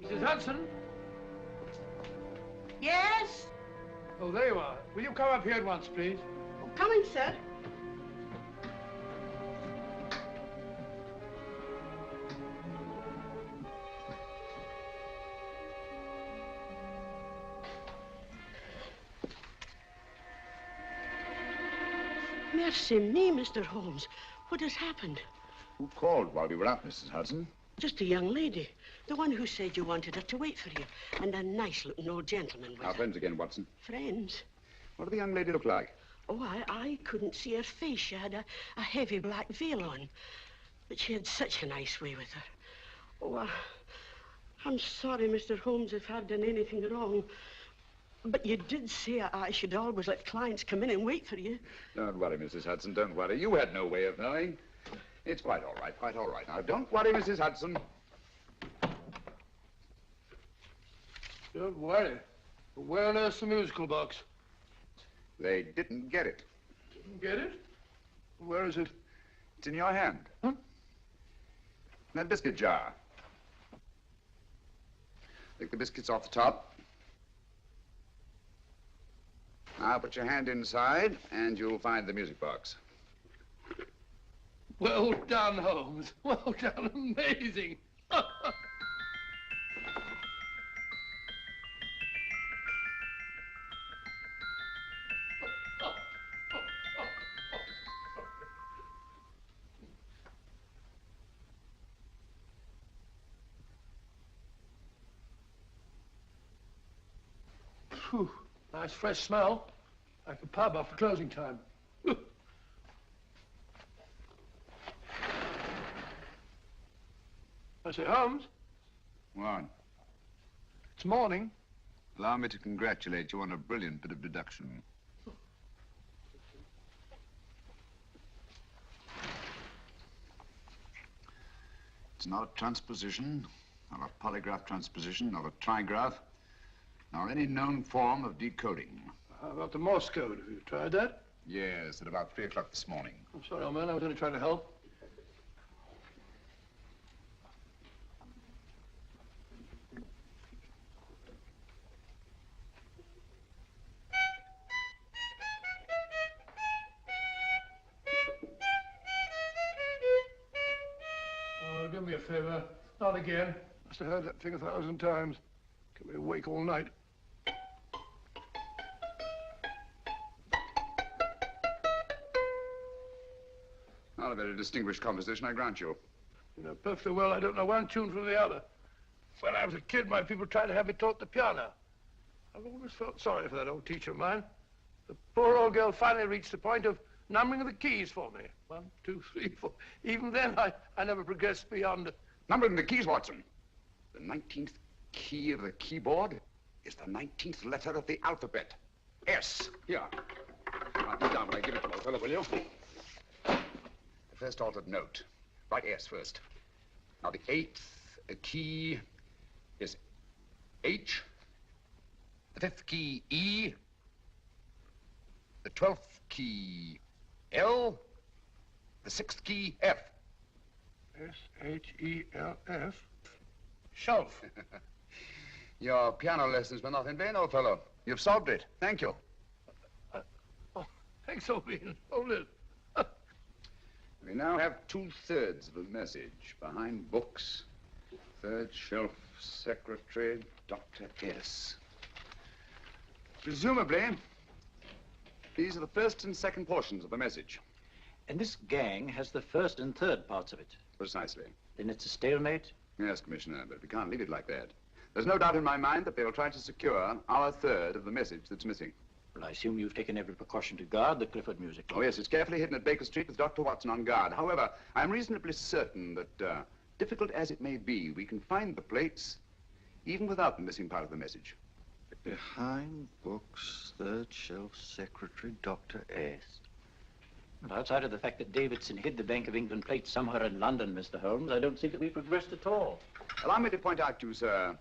Mrs. Hudson? Yes? Oh, there you are. Will you come up here at once, please? Oh, coming, sir. Mercy me, Mr. Holmes. What has happened? Who called while we were out, Mrs. Hudson? Just a young lady. The one who said you wanted her to wait for you. And a nice-looking old gentleman with Our her. friends again, Watson. Friends? What did the young lady look like? Oh, I couldn't see her face. She had a heavy black veil on. But she had such a nice way with her. Oh, I'm sorry, Mr. Holmes, if I've done anything wrong. But you did say I should always let clients come in and wait for you. Don't worry, Mrs. Hudson, don't worry. You had no way of knowing. It's quite all right, quite all right. Now, don't worry, Mrs. Hudson. Don't worry. But where on earth's the musical box? They didn't get it. Didn't get it? Where is it? It's in your hand. Huh? That biscuit jar. Take the biscuits off the top. Now put your hand inside, and you'll find the music box. Well done, Holmes. Well done. Amazing. Whew. Nice fresh smell. Like a pub after closing time. I say, Holmes. What? It's morning. Allow me to congratulate you on a brilliant bit of deduction. It's not a transposition, not a polygraph transposition, not a trigraph, nor any known form of decoding. How about the Morse code? Have you tried that? Yes, at about 3 o'clock this morning. I'm sorry, old man. I was only trying to help. Oh, do me a favor. Not again. Must have heard that thing 1,000 times. Kept me awake all night. Not a very distinguished composition, I grant you. You know perfectly well I don't know one tune from the other. When I was a kid, my people tried to have me taught the piano. I've always felt sorry for that old teacher of mine. The poor old girl finally reached the point of numbering the keys for me. 1, 2, 3, 4. Even then, I never progressed beyond... Numbering the keys, Watson. The 19th key of the keyboard is the 19th letter of the alphabet. S. Here. Write this down when I give it to you, old fellow, will you? The first altered note. Write S first. Now, the 8th key is H. The 5th key, E. The 12th key, L. The 6th key, F. S-H-E-L-F. Shelf. Your piano lessons were not in vain, old fellow. You've solved it. Thank you. Oh, thanks, old bean. Hold it. We now have 2/3 of a message. Behind books, 3rd shelf, secretary, Dr. S. Presumably, these are the first and second portions of the message. And this gang has the first and third parts of it. Precisely. Then it's a stalemate? Yes, Commissioner, but we can't leave it like that. There's no doubt in my mind that they'll try to secure our 1/3 of the message that's missing. Well, I assume you've taken every precaution to guard the Clifford music. Oh, yes, it's carefully hidden at Baker Street with Dr. Watson on guard. However, I'm reasonably certain that, difficult as it may be, we can find the plates even without the missing part of the message. Behind books, 3rd shelf, secretary, Dr. S. Well, outside of the fact that Davidson hid the Bank of England plates somewhere in London, Mr. Holmes, I don't think that we've progressed at all. Allow me to point out to you, sir,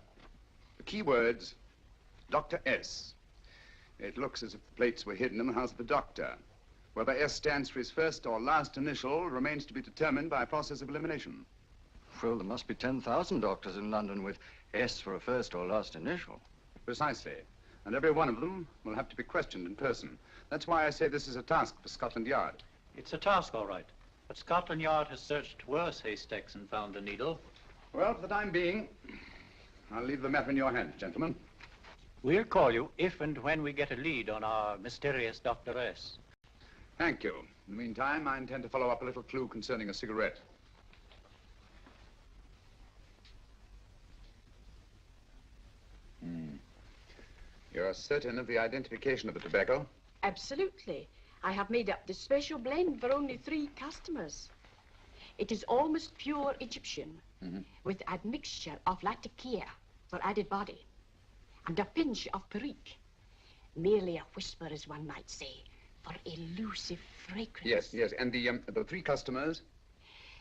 the key words, Dr. S. It looks as if the plates were hidden in the house of the doctor. Whether S stands for his first or last initial remains to be determined by a process of elimination. Well, there must be 10,000 doctors in London with S for a first or last initial. Precisely. And every one of them will have to be questioned in person. That's why I say this is a task for Scotland Yard. It's a task, all right. But Scotland Yard has searched worse haystacks and found a needle. Well, for the time being, I'll leave the matter in your hands, gentlemen. We'll call you if and when we get a lead on our mysterious Dr. S. Thank you. In the meantime, I intend to follow up a little clue concerning a cigarette. You're certain of the identification of the tobacco? Absolutely. I have made up this special blend for only 3 customers. It is almost pure Egyptian, with admixture of latakia for added body, and a pinch of perique. Merely a whisper, as one might say, for elusive fragrance. Yes, yes. And the 3 customers?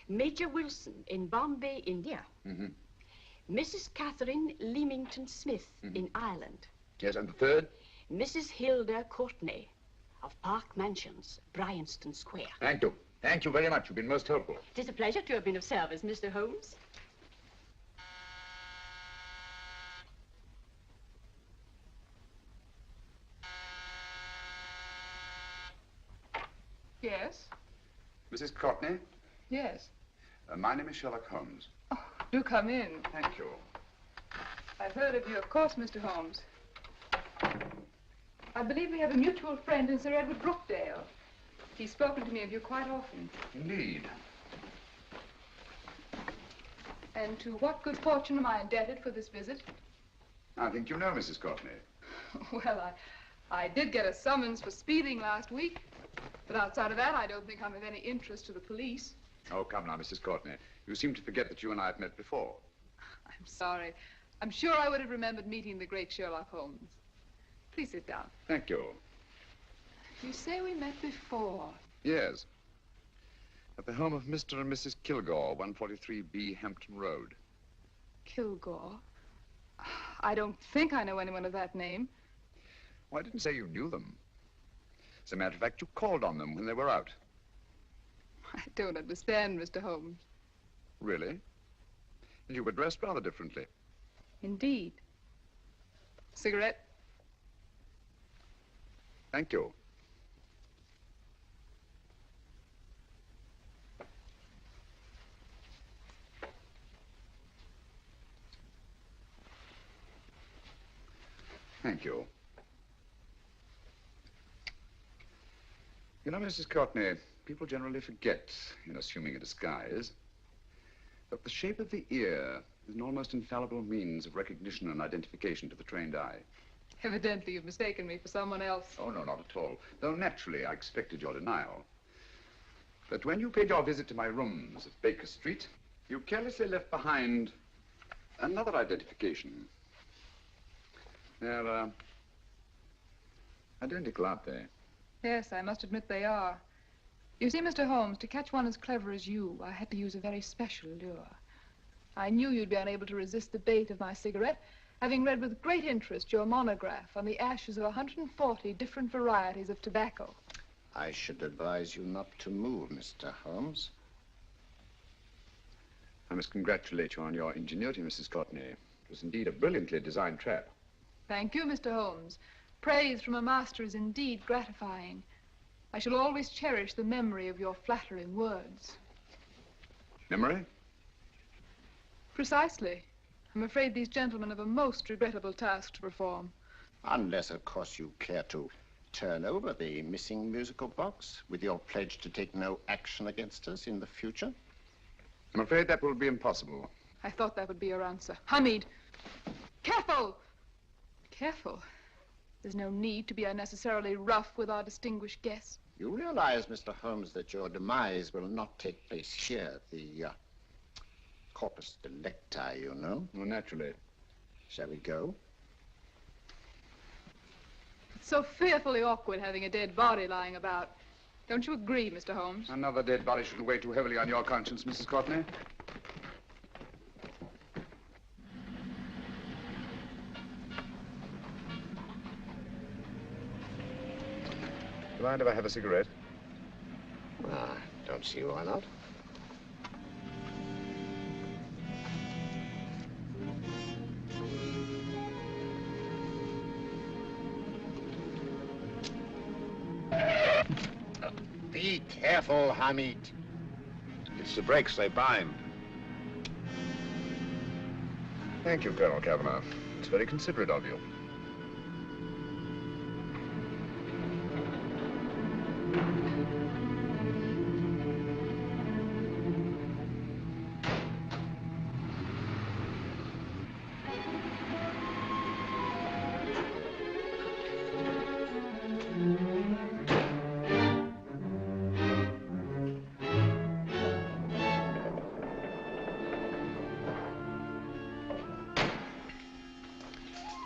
Major Wilson in Bombay, India. Mrs. Catherine Leamington Smith in Ireland. Yes, and the 3rd? Mrs. Hilda Courtney of Park Mansions, Bryanston Square. Thank you. Thank you very much. You've been most helpful. It is a pleasure to have been of service, Mr. Holmes. Yes? Mrs. Cockney? Yes. My name is Sherlock Holmes. Do come in. Thank you. I've heard of you, of course, Mr. Holmes. I believe we have a mutual friend in Sir Edward Brookdale. He's spoken to me of you quite often. Indeed. And to what good fortune am I indebted for this visit? I think you know Mrs. Cockney. Well, I did get a summons for speeding last week. But outside of that, I don't think I'm of any interest to the police. Oh, come now, Mrs. Courtney. You seem to forget that you and I have met before. I'm sorry. I'm sure I would have remembered meeting the great Sherlock Holmes. Please sit down. Thank you. You say we met before? Yes. At the home of Mr. and Mrs. Kilgore, 143B Hampton Road. Kilgore? I don't think I know anyone of that name. Well, I didn't say you knew them. As a matter of fact, you called on them when they were out. I don't understand, Mr. Holmes. Really? And you were dressed rather differently. Indeed. Cigarette? Thank you. Thank you. You know, Mrs. Courtney, people generally forget, in assuming a disguise, that the shape of the ear is an almost infallible means of recognition and identification to the trained eye. Evidently, you've mistaken me for someone else. Oh, no, not at all. Though naturally, I expected your denial. But when you paid your visit to my rooms at Baker Street, you carelessly left behind another identification. They're identical, aren't they? Yes, I must admit they are. You see, Mr. Holmes, to catch one as clever as you, I had to use a very special lure. I knew you'd be unable to resist the bait of my cigarette, having read with great interest your monograph on the ashes of 140 different varieties of tobacco. I should advise you not to move, Mr. Holmes. I must congratulate you on your ingenuity, Mrs. Courtney. It was indeed a brilliantly designed trap. Thank you, Mr. Holmes. Praise from a master is indeed gratifying. I shall always cherish the memory of your flattering words. Memory? Precisely. I'm afraid these gentlemen have a most regrettable task to perform. Unless, of course, you care to turn over the missing musical box with your pledge to take no action against us in the future. I'm afraid that will be impossible. I thought that would be your answer. Hamid! Careful! Careful. There's no need to be unnecessarily rough with our distinguished guest. You realize, Mr. Holmes, that your demise will not take place here at the corpus delicti, you know. Well, naturally. Shall we go? It's so fearfully awkward having a dead body lying about. Don't you agree, Mr. Holmes? Another dead body shouldn't weigh too heavily on your conscience, Mrs. Courtney. Do you mind if I have a cigarette? Don't see why not. Be careful, Hamid. It's the brakes, they bind. Thank you, Colonel Kavanagh. It's very considerate of you.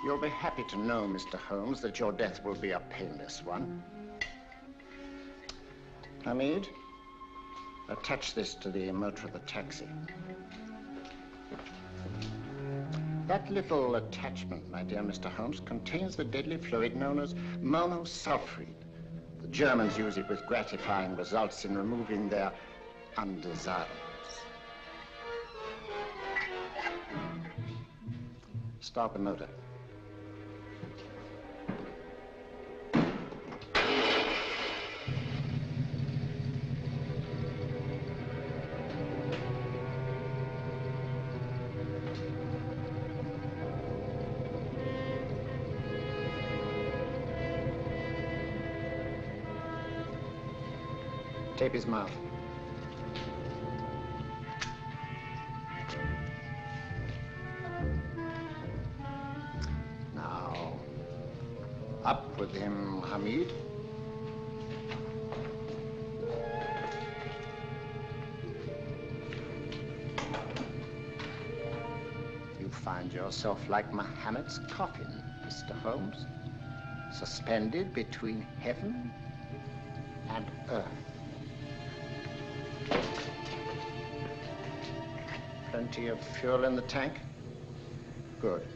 You'll be happy to know, Mr. Holmes, that your death will be a painless one. Hamid, attach this to the motor of the taxi. That little attachment, my dear Mr. Holmes, contains the deadly fluid known as monosulfide. The Germans use it with gratifying results in removing their undesirables. Start the motor. Tape his mouth. Now, Up with him, Hamid. You find yourself like Muhammad's coffin, Mr. Holmes, suspended between heaven and earth. Plenty of fuel in the tank? Good.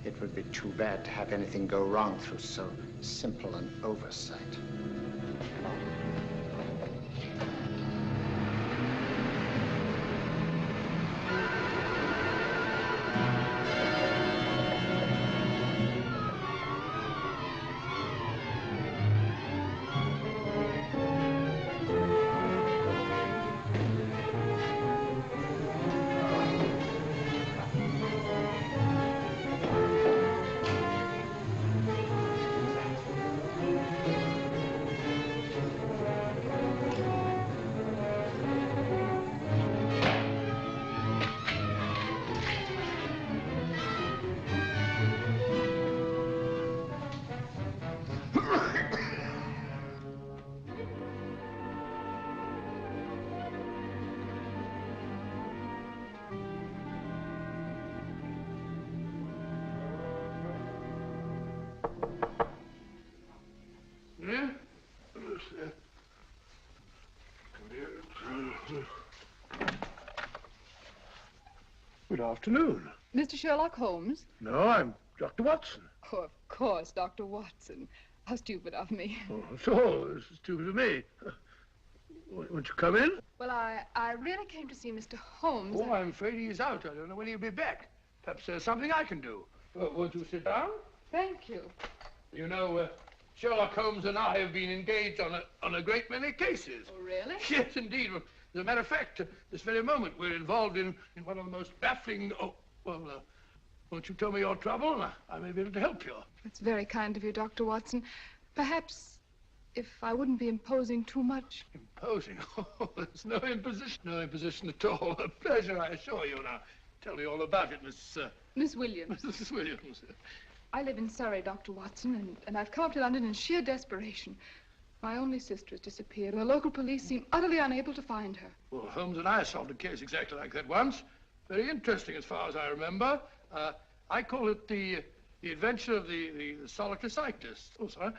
It would be too bad to have anything go wrong through so simple an oversight. Good afternoon. Mr. Sherlock Holmes? No, I'm Dr. Watson. Oh, of course, Dr. Watson. How stupid of me. Oh, so, this is stupid of me. Won't you come in? Well, I really came to see Mr. Holmes. Oh, I'm afraid he's out. I don't know when he'll be back. Perhaps there's something I can do. Won't you sit down? Thank you. You know, Sherlock Holmes and I have been engaged on a great many cases. Oh, really? Yes, indeed. As a matter of fact, this very moment, we're involved in one of the most baffling... Oh, well, won't you tell me your trouble, and I may be able to help you. It's very kind of you, Dr. Watson. Perhaps if I wouldn't be imposing too much. Imposing? Oh, there's no imposition. No imposition at all. A pleasure, I assure you. Now, tell me all about it, Miss Williams. Mrs. Williams. I live in Surrey, Dr. Watson, and I've come up to London in sheer desperation. My only sister has disappeared, and the local police seem utterly unable to find her. Well, Holmes and I solved a case exactly like that once. Very interesting, as far as I remember. I call it the adventure of the solitary cyclist. Oh, sorry.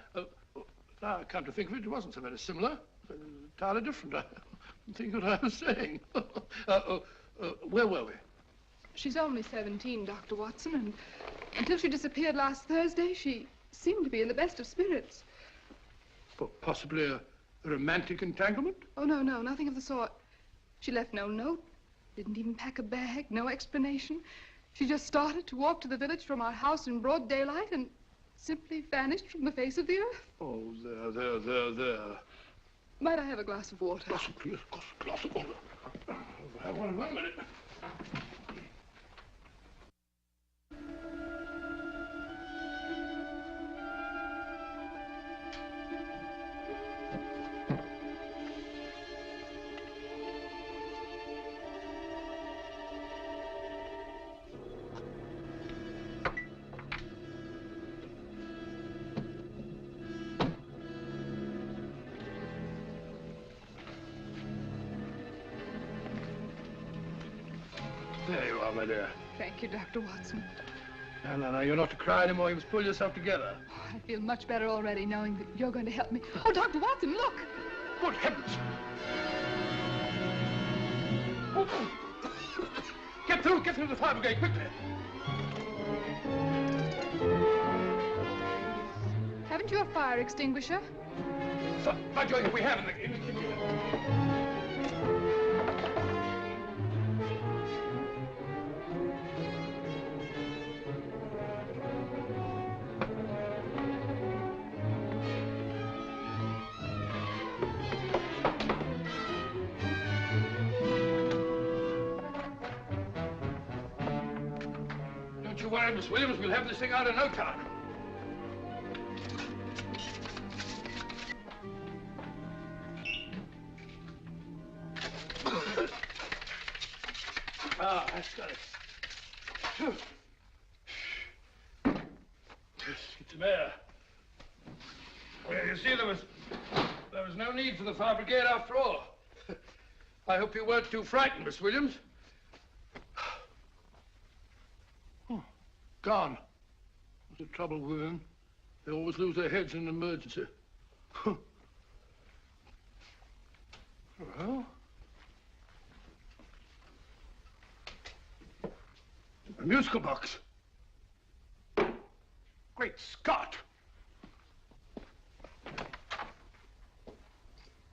Now I come to think of it, it wasn't so very similar. Entirely different. I don't think what I was saying. Where were we? She's only 17, Dr. Watson, and until she disappeared last Thursday, she seemed to be in the best of spirits. Possibly a romantic entanglement? Oh, no, nothing of the sort. She left no note, didn't even pack a bag, no explanation. She just started to walk to the village from our house in broad daylight and simply vanished from the face of the earth. Oh, there. Might I have a glass of water? Glass of water. Have one minute. There you are, my dear. Thank you, Dr. Watson. No, you're not to cry anymore. You must pull yourself together. Oh, I feel much better already knowing that you're going to help me. Oh, Dr. Watson, look! Good heavens! Oh. Get through the fire brigade, quickly! Haven't you a fire extinguisher? By Jove, we have in the kitchen. Don't you worry, Miss Williams. We'll have this thing out in no time. Ah, that's got it. Get some air. Well, you see, there was no need for the fire brigade after all. I hope you weren't too frightened, Miss Williams. Oh, gone. What's the trouble with them? They always lose their heads in an emergency. Well, a musical box. Great Scott!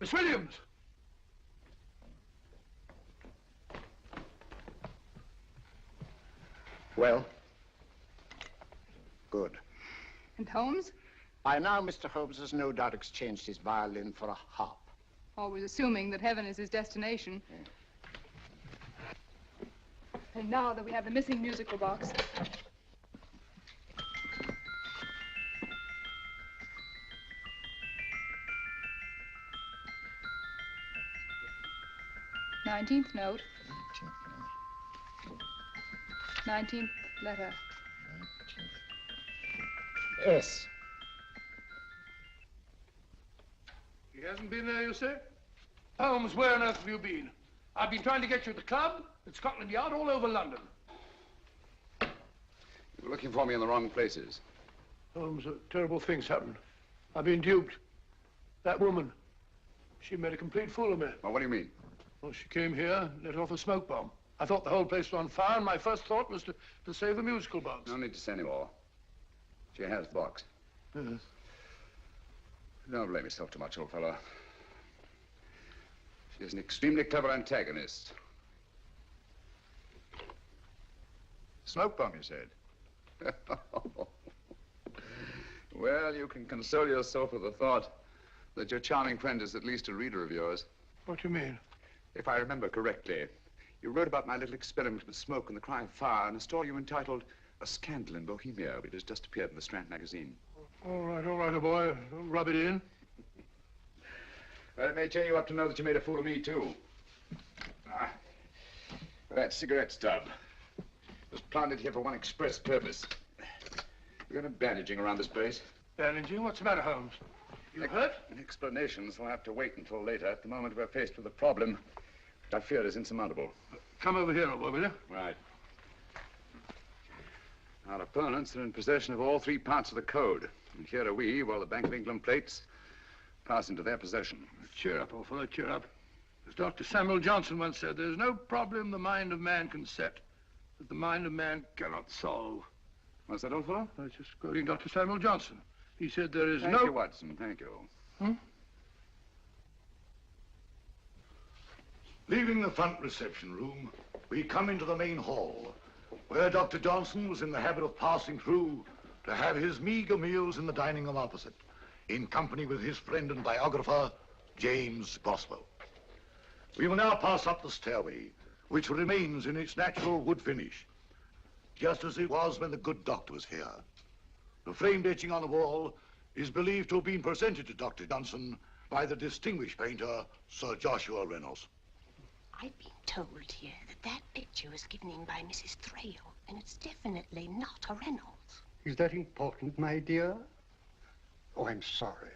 Miss Williams! Well? Good. And Holmes? By now, Mr. Holmes has no doubt exchanged his violin for a harp. Always assuming that heaven is his destination. And now that we have the missing musical box. Nineteenth note. 19th letter. Yes. He hasn't been there, you say? Holmes, where on earth have you been? I've been trying to get you at the club, at Scotland Yard, all over London. You were looking for me in the wrong places. Holmes, terrible things happened. I've been duped. That woman, she made a complete fool of me. Well, what do you mean? Well, she came here, let off a smoke bomb. I thought the whole place was on fire, and my first thought was to save the musical box. No need to say any more. She has the box. Yes. Don't blame yourself too much, old fellow. She's an extremely clever antagonist. Smoke bomb, you said? Well, you can console yourself with the thought that your charming friend is at least a reader of yours. What do you mean? If I remember correctly, you wrote about my little experiment with smoke and the cry of fire in a story you entitled A Scandal in Bohemia, which has just appeared in the Strand magazine. All right, old boy. Don't rub it in. Well, it may turn you up to know that you made a fool of me, too. That cigarette stub was planted here for one express purpose. We're going to bandaging around this place. Bandaging? What's the matter, Holmes? You hurt? Explanations will have to wait until later. At the moment, we're faced with a problem which I fear is insurmountable. Come over here, old boy, will you? Right. Our opponents are in possession of all three parts of the code. And here are we, while the Bank of England plates pass into their possession. Cheer up, old fellow, cheer up. As Dr. Samuel Johnson once said, there's no problem the mind of man can set that the mind of man cannot solve. What's that, old fellow? I was just quoting Dr. Samuel Johnson. He said there is Thank you, Watson. Thank you. Leaving the front reception room, we come into the main hall, where Dr. Johnson was in the habit of passing through to have his meager meals in the dining room opposite, in company with his friend and biographer, James Boswell. We will now pass up the stairway, which remains in its natural wood finish, just as it was when the good doctor was here. The framed etching on the wall is believed to have been presented to Dr. Johnson by the distinguished painter, Sir Joshua Reynolds. I've been told here that picture was given in by Mrs. Thrale, and it's definitely not a Reynolds. Is that important, my dear? Oh, I'm sorry.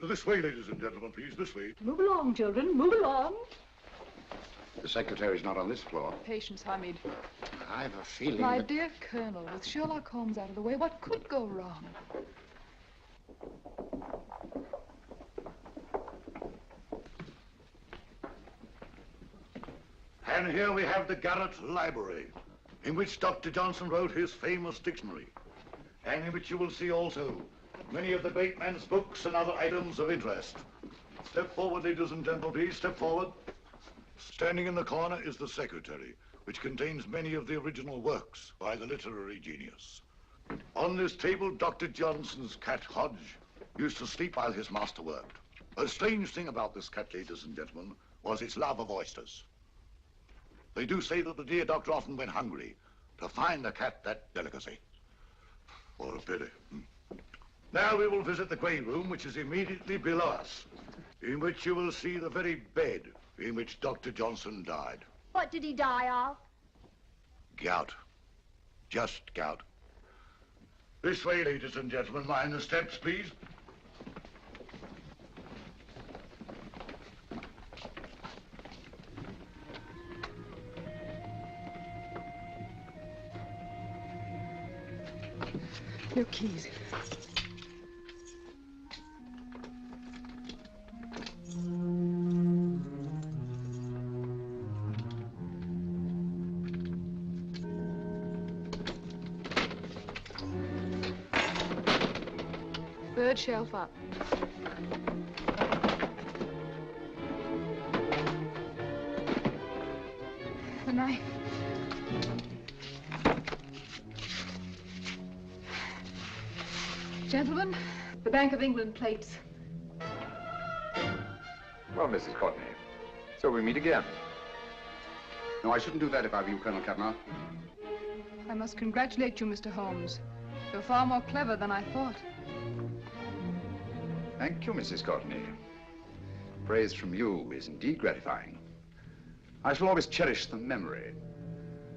This way, ladies and gentlemen, please, this way. Move along, children, move along. The secretary's not on this floor. Patience, Hamid. I have a feeling My that... dear Colonel, with Sherlock Holmes out of the way, what could go wrong? And here we have the Garrett Library, in which Dr. Johnson wrote his famous dictionary, and in which you will see also many of the great man's books and other items of interest. Step forward, ladies and gentlemen, please, step forward. Standing in the corner is the secretary, which contains many of the original works by the literary genius. On this table, Dr. Johnson's cat, Hodge, used to sleep while his master worked. A strange thing about this cat, ladies and gentlemen, was its love of oysters. They do say that the dear doctor often went hungry to find the cat that delicacy. What a pity. Now we will visit the Grey Room, which is immediately below us, in which you will see the very bed in which Dr. Johnson died. What did he die of? Gout. Just gout. This way, ladies and gentlemen. Mind the steps, please. Your keys. Third shelf up. The knife. Gentlemen, the Bank of England plates. Well, Mrs. Cockney, so we meet again. No, I shouldn't do that if I were you, Colonel Cavanaugh. I must congratulate you, Mr. Holmes. You're far more clever than I thought. Thank you, Mrs. Cockney. Praise from you is indeed gratifying. I shall always cherish the memory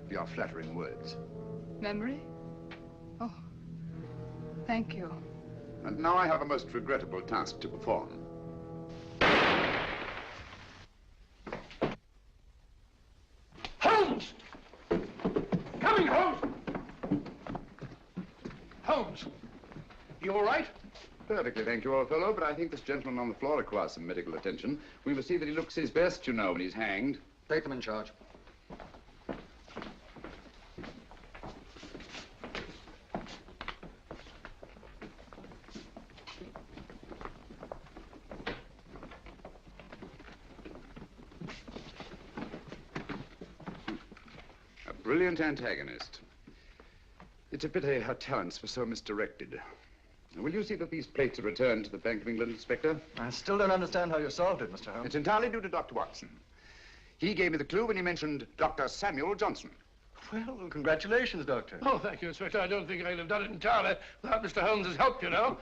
of your flattering words. Memory? Oh, thank you. And now I have a most regrettable task to perform. Holmes! Coming, Holmes! Holmes, you all right? Perfectly, thank you, old fellow, but I think this gentleman on the floor requires some medical attention. We will see that he looks his best, you know, when he's hanged. Take them in charge. A brilliant antagonist. It's a pity her talents were so misdirected. Will you see that these plates are returned to the Bank of England, Inspector? I still don't understand how you solved it, Mr. Holmes. It's entirely due to Dr. Watson. He gave me the clue when he mentioned Dr. Samuel Johnson. Well, congratulations, Doctor. Oh, thank you, Inspector. I don't think I'd have done it entirely without Mr. Holmes' help, you know.